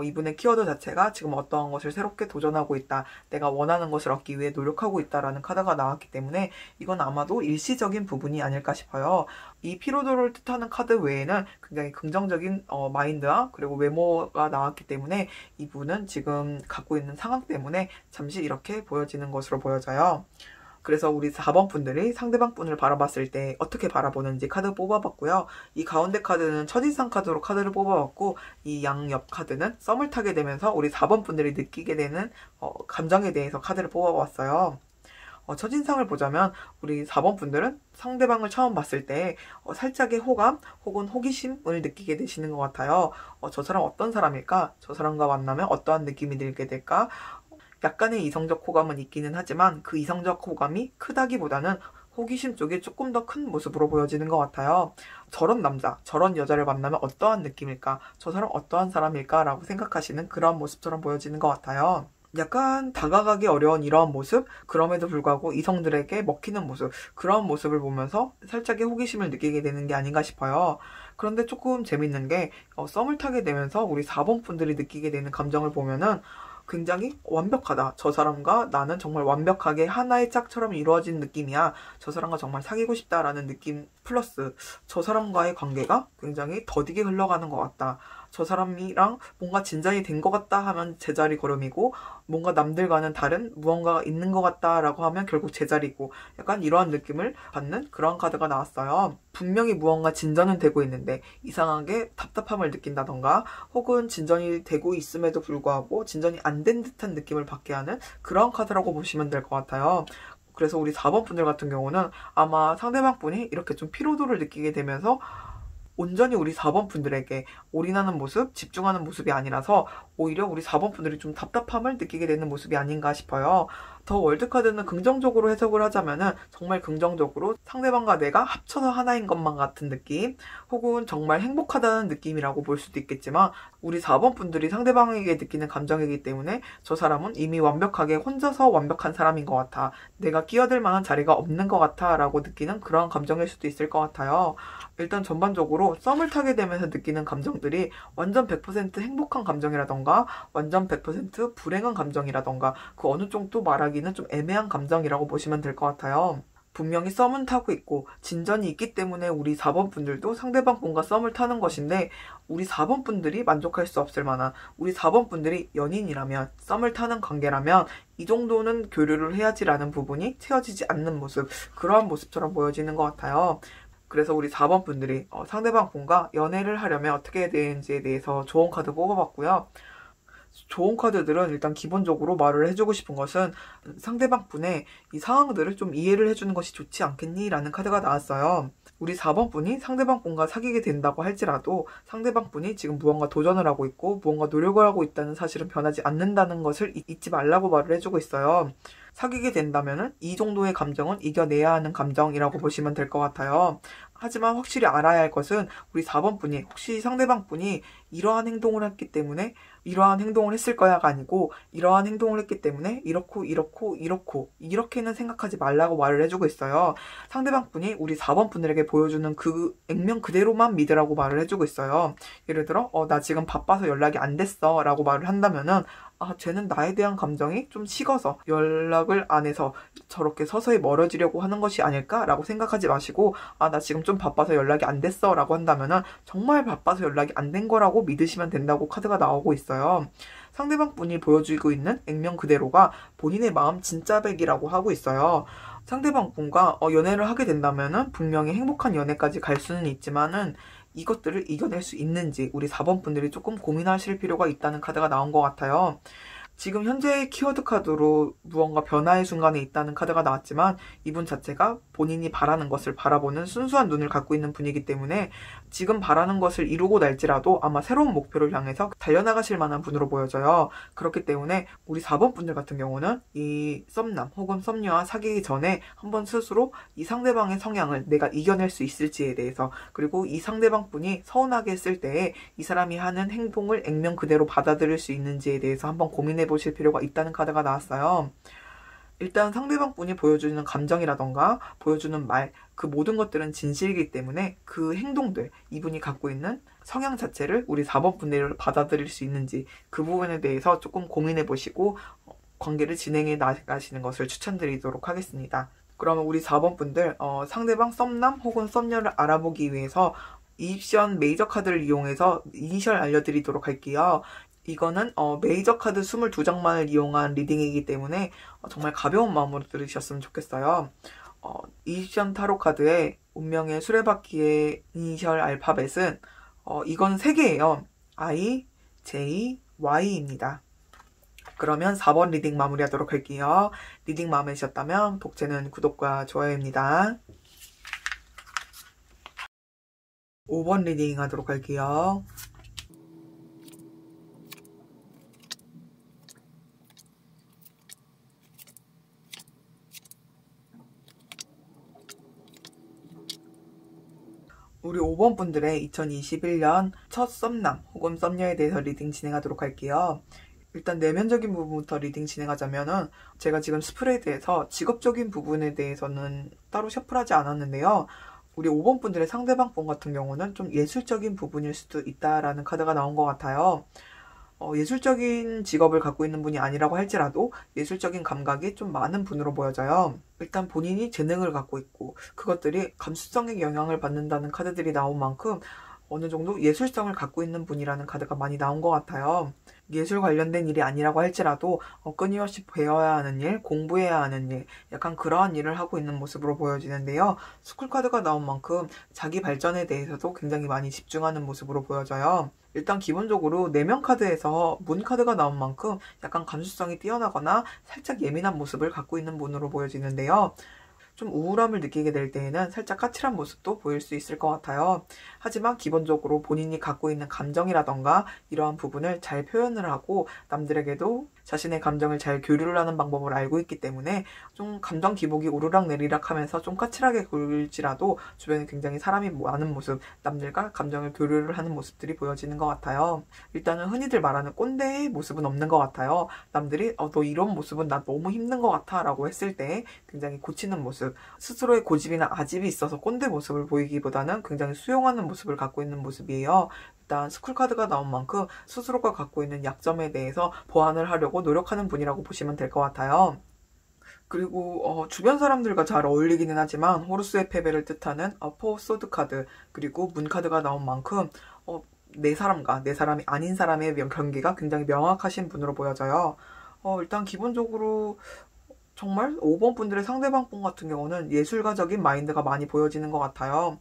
이분의 키워드 자체가 지금 어떠한 것을 새롭게 도전하고 있다, 내가 원하는 것을 얻기 위해 노력하고 있다라는 카드가 나왔기 때문에 이건 아마도 일시적인 부분이 아닐까 싶어요. 이 피로도를 뜻하는 카드 외에는 굉장히 긍정적인 마인드와 그리고 외모가 나왔기 때문에 이분은 지금 갖고 있는 상황 때문에 잠시 이렇게 보여지는 것으로 보여져요. 그래서 우리 4번 분들이 상대방 분을 바라봤을 때 어떻게 바라보는지 카드 뽑아봤고요. 이 가운데 카드는 첫인상 카드로 카드를 뽑아봤고 이 양옆 카드는 썸을 타게 되면서 우리 4번 분들이 느끼게 되는 감정에 대해서 카드를 뽑아봤어요. 첫인상을 보자면 우리 4번 분들은 상대방을 처음 봤을 때 살짝의 호감 혹은 호기심을 느끼게 되시는 것 같아요. 저 사람 어떤 사람일까? 저 사람과 만나면 어떠한 느낌이 들게 될까? 약간의 이성적 호감은 있기는 하지만 그 이성적 호감이 크다기보다는 호기심 쪽에 조금 더 큰 모습으로 보여지는 것 같아요. 저런 남자, 저런 여자를 만나면 어떠한 느낌일까? 저 사람 어떠한 사람일까? 라고 생각하시는 그런 모습처럼 보여지는 것 같아요. 약간 다가가기 어려운 이러한 모습, 그럼에도 불구하고 이성들에게 먹히는 모습, 그런 모습을 보면서 살짝의 호기심을 느끼게 되는 게 아닌가 싶어요. 그런데 조금 재밌는 게 썸을 타게 되면서 우리 4번 분들이 느끼게 되는 감정을 보면은 굉장히 완벽하다, 저 사람과 나는 정말 완벽하게 하나의 짝처럼 이루어진 느낌이야, 저 사람과 정말 사귀고 싶다라는 느낌 플러스 저 사람과의 관계가 굉장히 더디게 흘러가는 것 같다, 저 사람이랑 뭔가 진전이 된 것 같다 하면 제자리 걸음이고 뭔가 남들과는 다른 무언가가 있는 것 같다라고 하면 결국 제자리고, 약간 이러한 느낌을 받는 그런 카드가 나왔어요. 분명히 무언가 진전은 되고 있는데 이상하게 답답함을 느낀다던가 혹은 진전이 되고 있음에도 불구하고 진전이 안 된 듯한 느낌을 받게 하는 그런 카드라고 보시면 될 것 같아요. 그래서 우리 4번 분들 같은 경우는 아마 상대방 분이 이렇게 좀 피로도를 느끼게 되면서 온전히 우리 4번 분들에게 올인하는 모습, 집중하는 모습이 아니라서 오히려 우리 4번 분들이 좀 답답함을 느끼게 되는 모습이 아닌가 싶어요. 더 월드카드는 긍정적으로 해석을 하자면은 정말 긍정적으로 상대방과 내가 합쳐서 하나인 것만 같은 느낌, 혹은 정말 행복하다는 느낌이라고 볼 수도 있겠지만 우리 4번 분들이 상대방에게 느끼는 감정이기 때문에 저 사람은 이미 완벽하게 혼자서 완벽한 사람인 것 같아, 내가 끼어들 만한 자리가 없는 것 같아 라고 느끼는 그런 감정일 수도 있을 것 같아요. 일단 전반적으로 썸을 타게 되면서 느끼는 감정들이 완전 100% 행복한 감정이라던가 완전 100% 불행한 감정이라던가 그 어느 정도 말하기는 좀 애매한 감정이라고 보시면 될 것 같아요. 분명히 썸은 타고 있고 진전이 있기 때문에 우리 4번 분들도 상대방 분과 썸을 타는 것인데 우리 4번 분들이 만족할 수 없을 만한, 우리 4번 분들이 연인이라면 썸을 타는 관계라면 이 정도는 교류를 해야지라는 부분이 채워지지 않는 모습, 그러한 모습처럼 보여지는 것 같아요. 그래서 우리 4번 분들이 상대방 분과 연애를 하려면 어떻게 해야 되는지에 대해서 좋은 카드 뽑아봤고요. 좋은 카드들은 일단 기본적으로 말을 해주고 싶은 것은 상대방 분의 이 상황들을 좀 이해를 해주는 것이 좋지 않겠니? 라는 카드가 나왔어요. 우리 4번 분이 상대방 분과 사귀게 된다고 할지라도 상대방 분이 지금 무언가 도전을 하고 있고 무언가 노력을 하고 있다는 사실은 변하지 않는다는 것을 잊지 말라고 말을 해주고 있어요. 사귀게 된다면은 이 정도의 감정은 이겨내야 하는 감정이라고 보시면 될 것 같아요. 하지만 확실히 알아야 할 것은 우리 4번 분이 혹시 상대방 분이 이러한 행동을 했기 때문에 이러한 행동을 했을 거야가 아니고 이러한 행동을 했기 때문에 이렇고 이렇게는 생각하지 말라고 말을 해주고 있어요. 상대방 분이 우리 4번 분들에게 보여주는 그 액면 그대로만 믿으라고 말을 해주고 있어요. 예를 들어 나 지금 바빠서 연락이 안 됐어 라고 말을 한다면은 쟤는 나에 대한 감정이 좀 식어서 연락을 안 해서 저렇게 서서히 멀어지려고 하는 것이 아닐까라고 생각하지 마시고 나 지금 좀 바빠서 연락이 안 됐어 라고 한다면은 정말 바빠서 연락이 안 된 거라고 믿으시면 된다고 카드가 나오고 있어요. 상대방 분이 보여주고 있는 액면 그대로가 본인의 마음 진짜백이라고 하고 있어요. 상대방 분과 연애를 하게 된다면은 분명히 행복한 연애까지 갈 수는 있지만은 이것들을 이겨낼 수 있는지 우리 4번 분들이 조금 고민하실 필요가 있다는 카드가 나온 것 같아요. 지금 현재 키워드 카드로 무언가 변화의 순간에 있다는 카드가 나왔지만 이분 자체가 본인이 바라는 것을 바라보는 순수한 눈을 갖고 있는 분이기 때문에 지금 바라는 것을 이루고 날지라도 아마 새로운 목표를 향해서 달려나가실 만한 분으로 보여져요. 그렇기 때문에 우리 4번 분들 같은 경우는 이 썸남 혹은 썸녀와 사귀기 전에 한번 스스로 이 상대방의 성향을 내가 이겨낼 수 있을지에 대해서 그리고 이 상대방 분이 서운하게 했을 때에 이 사람이 하는 행동을 액면 그대로 받아들일 수 있는지에 대해서 한번 고민해 보실 필요가 있다는 카드가 나왔어요. 일단 상대방 분이 보여주는 감정이라던가 보여주는 말, 그 모든 것들은 진실이기 때문에 그 행동들, 이분이 갖고 있는 성향 자체를 우리 4번 분들을 받아들일 수 있는지 그 부분에 대해서 조금 고민해 보시고 관계를 진행해 나가시는 것을 추천드리도록 하겠습니다. 그러면 우리 4번 분들 상대방 썸남 혹은 썸녀를 알아보기 위해서 이입션 메이저 카드를 이용해서 이니셜 알려드리도록 할게요. 이거는 메이저 카드 22장만을 이용한 리딩이기 때문에 정말 가벼운 마음으로 들으셨으면 좋겠어요. 이입션 타로 카드의 운명의 수레바퀴의 이니셜 알파벳은 이건 3개예요. I, J, Y입니다. 그러면 4번 리딩 마무리하도록 할게요. 리딩 마음에 드셨다면 독채는 구독과 좋아요입니다. 5번 리딩 하도록 할게요. 우리 5번 분들의 2021년 첫 썸남 혹은 썸녀에 대해서 리딩 진행하도록 할게요. 일단 내면적인 부분부터 리딩 진행하자면은 제가 지금 스프레이에 대해서 직업적인 부분에 대해서는 따로 셔플하지 않았는데요. 우리 5번 분들의 상대방 분 같은 경우는 좀 예술적인 부분일 수도 있다라는 카드가 나온 것 같아요. 예술적인 직업을 갖고 있는 분이 아니라고 할지라도 예술적인 감각이 좀 많은 분으로 보여져요. 일단 본인이 재능을 갖고 있고 그것들이 감수성에 영향을 받는다는 카드들이 나온 만큼 어느 정도 예술성을 갖고 있는 분이라는 카드가 많이 나온 것 같아요. 예술 관련된 일이 아니라고 할지라도 끊임없이 배워야 하는 일, 공부해야 하는 일, 약간 그러한 일을 하고 있는 모습으로 보여지는데요. 스쿨 카드가 나온 만큼 자기 발전에 대해서도 굉장히 많이 집중하는 모습으로 보여져요. 일단 기본적으로 내면 카드에서 문 카드가 나온 만큼 약간 감수성이 뛰어나거나 살짝 예민한 모습을 갖고 있는 분으로 보여지는데요. 좀 우울함을 느끼게 될 때에는 살짝 까칠한 모습도 보일 수 있을 것 같아요. 하지만 기본적으로 본인이 갖고 있는 감정이라던가 이러한 부분을 잘 표현을 하고 남들에게도 자신의 감정을 잘 교류를 하는 방법을 알고 있기 때문에 좀 감정 기복이 오르락 내리락 하면서 좀 까칠하게 굴지라도 주변에 굉장히 사람이 많은 모습, 남들과 감정을 교류를 하는 모습들이 보여지는 것 같아요. 일단은 흔히들 말하는 꼰대의 모습은 없는 것 같아요. 남들이 너 이런 모습은 나 너무 힘든 것 같아 라고 했을 때 굉장히 고치는 모습, 스스로의 고집이나 아집이 있어서 꼰대 모습을 보이기보다는 굉장히 수용하는 모습을 갖고 있는 모습이에요. 일단 스쿨 카드가 나온 만큼 스스로가 갖고 있는 약점에 대해서 보완을 하려고 노력하는 분이라고 보시면 될 것 같아요. 그리고 주변 사람들과 잘 어울리기는 하지만 호루스의 패배를 뜻하는 포 소드 카드 그리고 문 카드가 나온 만큼 내 사람과 내 사람이 아닌 사람의 경계가 굉장히 명확하신 분으로 보여져요. 일단 기본적으로 정말 5번 분들의 상대방 분 같은 경우는 예술가적인 마인드가 많이 보여지는 것 같아요.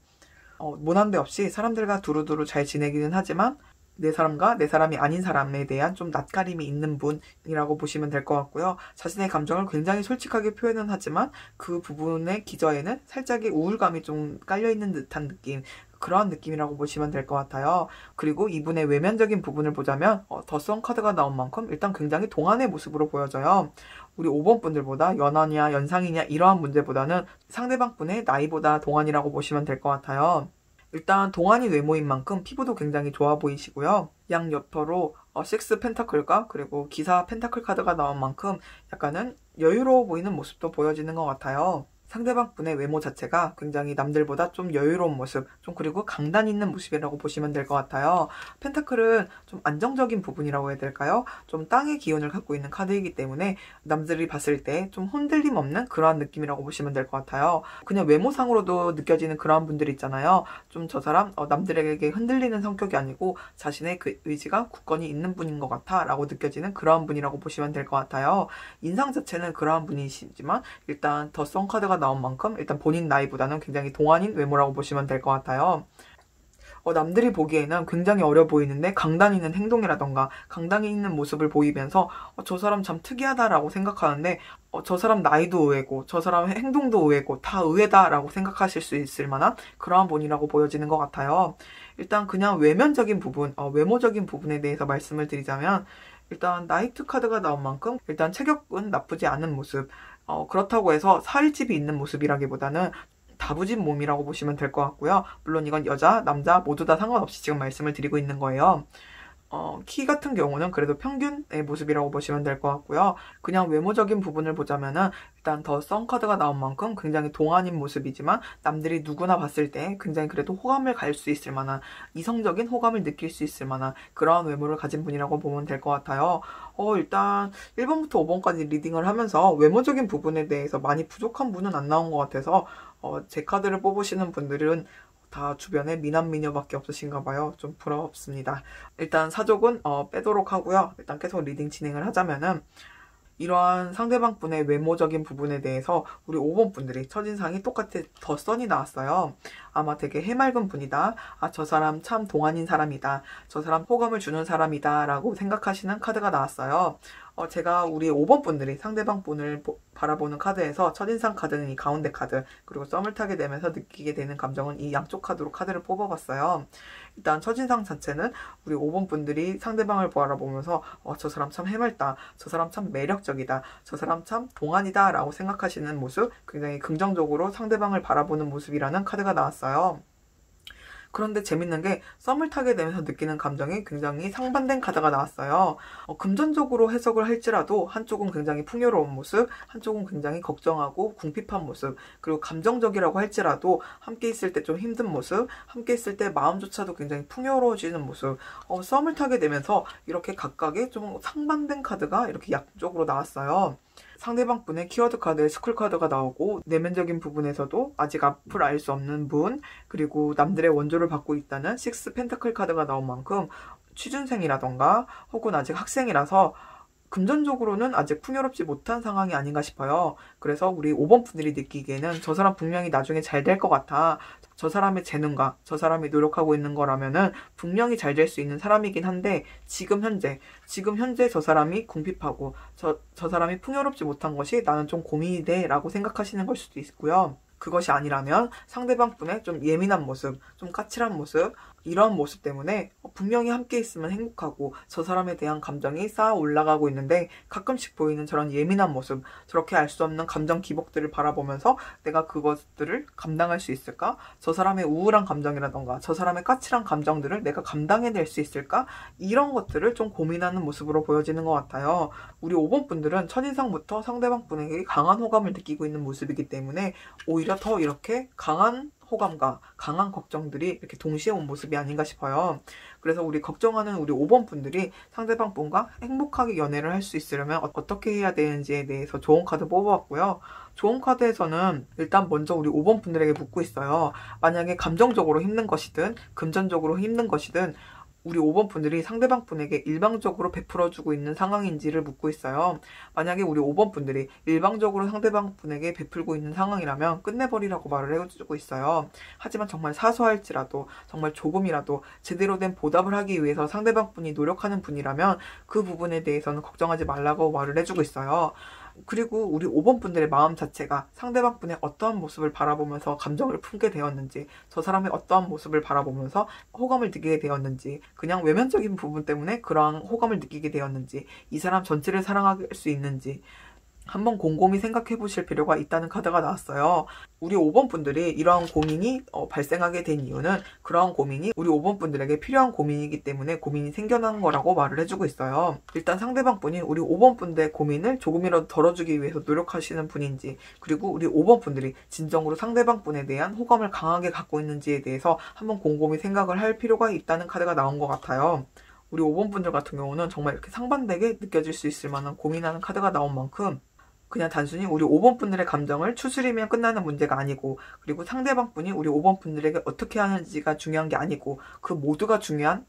모난데 없이 사람들과 두루두루 잘 지내기는 하지만 내 사람과 내 사람이 아닌 사람에 대한 좀 낯가림이 있는 분이라고 보시면 될 것 같고요. 자신의 감정을 굉장히 솔직하게 표현은 하지만 그 부분의 기저에는 살짝의 우울감이 좀 깔려있는 듯한 느낌, 그러한 느낌이라고 보시면 될 것 같아요. 그리고 이분의 외면적인 부분을 보자면 더 선 카드가 나온 만큼 일단 굉장히 동안의 모습으로 보여져요. 우리 5번 분들보다 연하냐 연상이냐 이러한 문제보다는 상대방 분의 나이보다 동안이라고 보시면 될 것 같아요. 일단 동안이 외모인 만큼 피부도 굉장히 좋아 보이시고요. 양옆으로 6 펜타클과 그리고 기사 펜타클 카드가 나온 만큼 약간은 여유로워 보이는 모습도 보여지는 것 같아요. 상대방 분의 외모 자체가 굉장히 남들보다 좀 여유로운 모습, 좀 그리고 강단 있는 모습이라고 보시면 될 것 같아요. 펜타클은 좀 안정적인 부분이라고 해야 될까요? 좀 땅의 기운을 갖고 있는 카드이기 때문에 남들이 봤을 때 좀 흔들림 없는 그러한 느낌이라고 보시면 될 것 같아요. 그냥 외모상으로도 느껴지는 그러한 분들 있잖아요. 좀 저 사람 남들에게 흔들리는 성격이 아니고 자신의 그 의지가 굳건히 있는 분인 것 같아 라고 느껴지는 그러한 분이라고 보시면 될 것 같아요. 인상 자체는 그러한 분이시지만 일단 더 선 카드가 나온 만큼 일단 본인 나이보다는 굉장히 동안인 외모라고 보시면 될 것 같아요. 남들이 보기에는 굉장히 어려 보이는데 강단 있는 행동이라던가 강단 있는 모습을 보이면서 저 사람 참 특이하다라고 생각하는데 저 사람 나이도 의외고 저 사람 행동도 의외고 다 의외다라고 생각하실 수 있을 만한 그러한 분이라고 보여지는 것 같아요. 일단 그냥 외면적인 부분, 외모적인 부분에 대해서 말씀을 드리자면 일단 나이트 카드가 나온 만큼 일단 체격은 나쁘지 않은 모습, 그렇다고 해서 살집이 있는 모습이라기보다는 다부진 몸이라고 보시면 될 것 같고요. 물론 이건 여자, 남자 모두 다 상관없이 지금 말씀을 드리고 있는 거예요. 키 같은 경우는 그래도 평균의 모습이라고 보시면 될 것 같고요. 그냥 외모적인 부분을 보자면은 일단 더 선 카드가 나온 만큼 굉장히 동안인 모습이지만 남들이 누구나 봤을 때 굉장히 그래도 호감을 갈 수 있을 만한 이성적인 호감을 느낄 수 있을 만한 그러한 외모를 가진 분이라고 보면 될 것 같아요. 일단 1번부터 5번까지 리딩을 하면서 외모적인 부분에 대해서 많이 부족한 분은 안 나온 것 같아서 제 카드를 뽑으시는 분들은 다 주변에 미남 미녀밖에 없으신가 봐요. 좀 부럽습니다. 일단 사족은 빼도록 하고요. 일단 계속 리딩 진행을 하자면은 이러한 상대방 분의 외모적인 부분에 대해서 우리 5번 분들이 첫인상이 똑같이 더 선이 나왔어요. 아마 되게 해맑은 분이다. 저 사람 참 동안인 사람이다. 저 사람 호감을 주는 사람이다. 라고 생각하시는 카드가 나왔어요. 제가 우리 5번 분들이 상대방 분을 바라보는 카드에서 첫인상 카드는 이 가운데 카드, 그리고 썸을 타게 되면서 느끼게 되는 감정은 이 양쪽 카드로 카드를 뽑아봤어요. 일단 첫인상 자체는 우리 5번 분들이 상대방을 바라보면서 저 사람 참 해맑다, 저 사람 참 매력적이다, 저 사람 참 동안이다 라고 생각하시는 모습, 굉장히 긍정적으로 상대방을 바라보는 모습이라는 카드가 나왔어요. 그런데 재밌는 게 썸을 타게 되면서 느끼는 감정이 굉장히 상반된 카드가 나왔어요. 금전적으로 해석을 할지라도 한쪽은 굉장히 풍요로운 모습, 한쪽은 굉장히 걱정하고 궁핍한 모습, 그리고 감정적이라고 할지라도 함께 있을 때 좀 힘든 모습, 함께 있을 때 마음조차도 굉장히 풍요로워지는 모습, 썸을 타게 되면서 이렇게 각각의 좀 상반된 카드가 이렇게 양쪽으로 나왔어요. 상대방 분의 키워드 카드에 스쿨 카드가 나오고 내면적인 부분에서도 아직 앞을 알 수 없는 분, 그리고 남들의 원조를 받고 있다는 6 펜타클 카드가 나온 만큼 취준생이라던가 혹은 아직 학생이라서 금전적으로는 아직 풍요롭지 못한 상황이 아닌가 싶어요. 그래서 우리 5번 분들이 느끼기에는 저 사람 분명히 나중에 잘 될 것 같아. 저 사람의 재능과 저 사람이 노력하고 있는 거라면은 분명히 잘 될 수 있는 사람이긴 한데 지금 현재 저 사람이 궁핍하고 저 사람이 풍요롭지 못한 것이 나는 좀 고민이 돼 라고 생각하시는 걸 수도 있고요. 그것이 아니라면 상대방 분의 좀 예민한 모습, 좀 까칠한 모습, 이런 모습 때문에 분명히 함께 있으면 행복하고 저 사람에 대한 감정이 쌓아 올라가고 있는데 가끔씩 보이는 저런 예민한 모습, 저렇게 알 수 없는 감정 기복들을 바라보면서 내가 그것들을 감당할 수 있을까? 저 사람의 우울한 감정이라던가 저 사람의 까칠한 감정들을 내가 감당해낼 수 있을까? 이런 것들을 좀 고민하는 모습으로 보여지는 것 같아요. 우리 5번 분들은 첫인상부터 상대방 분에게 강한 호감을 느끼고 있는 모습이기 때문에 오히려 더 이렇게 강한 호감과 강한 걱정들이 이렇게 동시에 온 모습이 아닌가 싶어요. 그래서 우리 걱정하는 우리 5번 분들이 상대방 분과 행복하게 연애를 할 수 있으려면 어떻게 해야 되는지에 대해서 좋은 카드 뽑아봤고요. 좋은 카드에서는 일단 먼저 우리 5번 분들에게 묻고 있어요. 만약에 감정적으로 힘든 것이든 금전적으로 힘든 것이든 우리 5번 분들이 상대방 분에게 일방적으로 베풀어주고 있는 상황인지를 묻고 있어요. 만약에 우리 5번 분들이 일방적으로 상대방 분에게 베풀고 있는 상황이라면 끝내버리라고 말을 해주고 있어요. 하지만 정말 사소할지라도 정말 조금이라도 제대로 된 보답을 하기 위해서 상대방 분이 노력하는 분이라면 그 부분에 대해서는 걱정하지 말라고 말을 해주고 있어요. 그리고 우리 5번 분들의 마음 자체가 상대방 분의 어떠한 모습을 바라보면서 감정을 품게 되었는지, 저 사람의 어떠한 모습을 바라보면서 호감을 느끼게 되었는지, 그냥 외면적인 부분 때문에 그러한 호감을 느끼게 되었는지, 이 사람 전체를 사랑할 수 있는지 한번 곰곰이 생각해 보실 필요가 있다는 카드가 나왔어요. 우리 5번 분들이 이러한 고민이 발생하게 된 이유는 그러한 고민이 우리 5번 분들에게 필요한 고민이기 때문에 고민이 생겨난 거라고 말을 해주고 있어요. 일단 상대방 분이 우리 5번 분들의 고민을 조금이라도 덜어주기 위해서 노력하시는 분인지, 그리고 우리 5번 분들이 진정으로 상대방 분에 대한 호감을 강하게 갖고 있는지에 대해서 한번 곰곰이 생각을 할 필요가 있다는 카드가 나온 것 같아요. 우리 5번 분들 같은 경우는 정말 이렇게 상반되게 느껴질 수 있을 만한 고민하는 카드가 나온 만큼 그냥 단순히 우리 5번 분들의 감정을 추스리면 끝나는 문제가 아니고, 그리고 상대방 분이 우리 5번 분들에게 어떻게 하는지가 중요한 게 아니고 그 모두가 중요한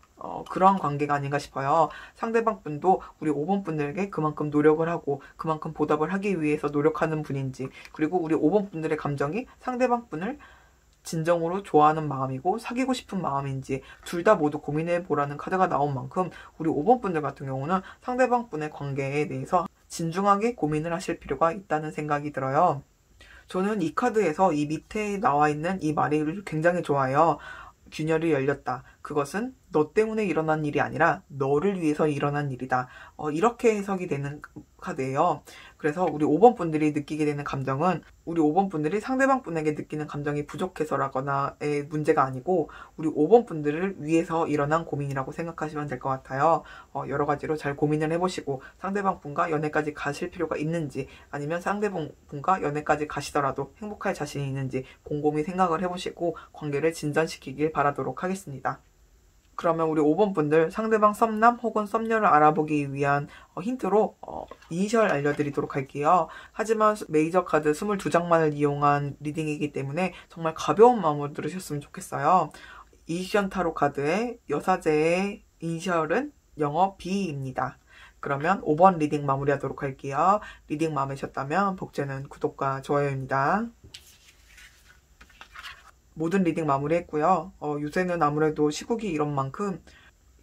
그러한 관계가 아닌가 싶어요. 상대방 분도 우리 5번 분들에게 그만큼 노력을 하고 그만큼 보답을 하기 위해서 노력하는 분인지, 그리고 우리 5번 분들의 감정이 상대방 분을 진정으로 좋아하는 마음이고 사귀고 싶은 마음인지 둘 다 모두 고민해 보라는 카드가 나온 만큼 우리 5번 분들 같은 경우는 상대방 분의 관계에 대해서 진중하게 고민을 하실 필요가 있다는 생각이 들어요. 저는 이 카드에서 이 밑에 나와 있는 이 말이 굉장히 좋아요. 균열이 열렸다. 그것은 너 때문에 일어난 일이 아니라 너를 위해서 일어난 일이다. 이렇게 해석이 되는 카드예요. 그래서 우리 5번 분들이 느끼게 되는 감정은 우리 5번 분들이 상대방 분에게 느끼는 감정이 부족해서라거나의 문제가 아니고 우리 5번 분들을 위해서 일어난 고민이라고 생각하시면 될 것 같아요. 여러 가지로 잘 고민을 해보시고 상대방 분과 연애까지 가실 필요가 있는지, 아니면 상대방 분과 연애까지 가시더라도 행복할 자신이 있는지 곰곰이 생각을 해보시고 관계를 진전시키길 바라도록 하겠습니다. 그러면 우리 5번 분들 상대방 썸남 혹은 썸녀를 알아보기 위한 힌트로 이니셜 알려드리도록 할게요. 하지만 메이저 카드 22장만을 이용한 리딩이기 때문에 정말 가벼운 마음으로 들으셨으면 좋겠어요. 이니션 타로 카드의 여사제의 이니셜은 영어 B입니다. 그러면 5번 리딩 마무리하도록 할게요. 리딩 마음에 드셨다면 복제는 구독과 좋아요입니다. 모든 리딩 마무리했고요. 요새는 아무래도 시국이 이런 만큼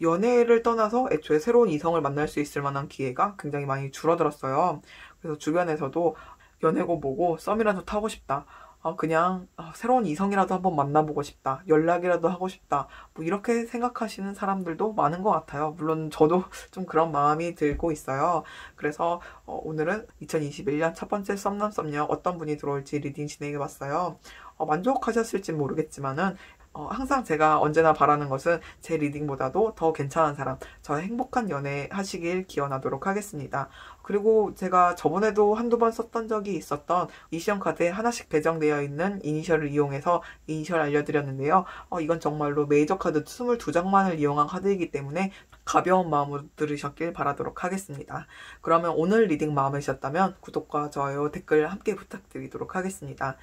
연애를 떠나서 애초에 새로운 이성을 만날 수 있을 만한 기회가 굉장히 많이 줄어들었어요. 그래서 주변에서도 연애고 뭐고 썸이라도 타고 싶다. 그냥 새로운 이성이라도 한번 만나보고 싶다. 연락이라도 하고 싶다. 뭐 이렇게 생각하시는 사람들도 많은 것 같아요. 물론 저도 좀 그런 마음이 들고 있어요. 그래서 오늘은 2021년 첫 번째 썸남 썸녀 어떤 분이 들어올지 리딩 진행해봤어요. 만족하셨을지 모르겠지만은 항상 제가 언제나 바라는 것은 제 리딩보다도 더 괜찮은 사람, 저의 행복한 연애 하시길 기원하도록 하겠습니다. 그리고 제가 저번에도 한두 번 썼던 적이 있었던 이시연 카드에 하나씩 배정되어 있는 이니셜을 이용해서 이니셜 알려드렸는데요. 이건 정말로 메이저 카드 22장만을 이용한 카드이기 때문에 가벼운 마음으로 들으셨길 바라도록 하겠습니다. 그러면 오늘 리딩 마음에 드셨다면 구독과 좋아요, 댓글 함께 부탁드리도록 하겠습니다.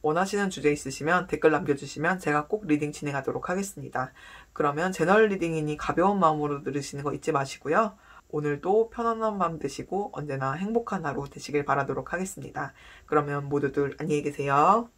원하시는 주제 있으시면 댓글 남겨주시면 제가 꼭 리딩 진행하도록 하겠습니다. 그러면 제너럴 리딩이니 가벼운 마음으로 들으시는 거 잊지 마시고요. 오늘도 편안한 밤 되시고 언제나 행복한 하루 되시길 바라도록 하겠습니다. 그러면 모두들 안녕히 계세요.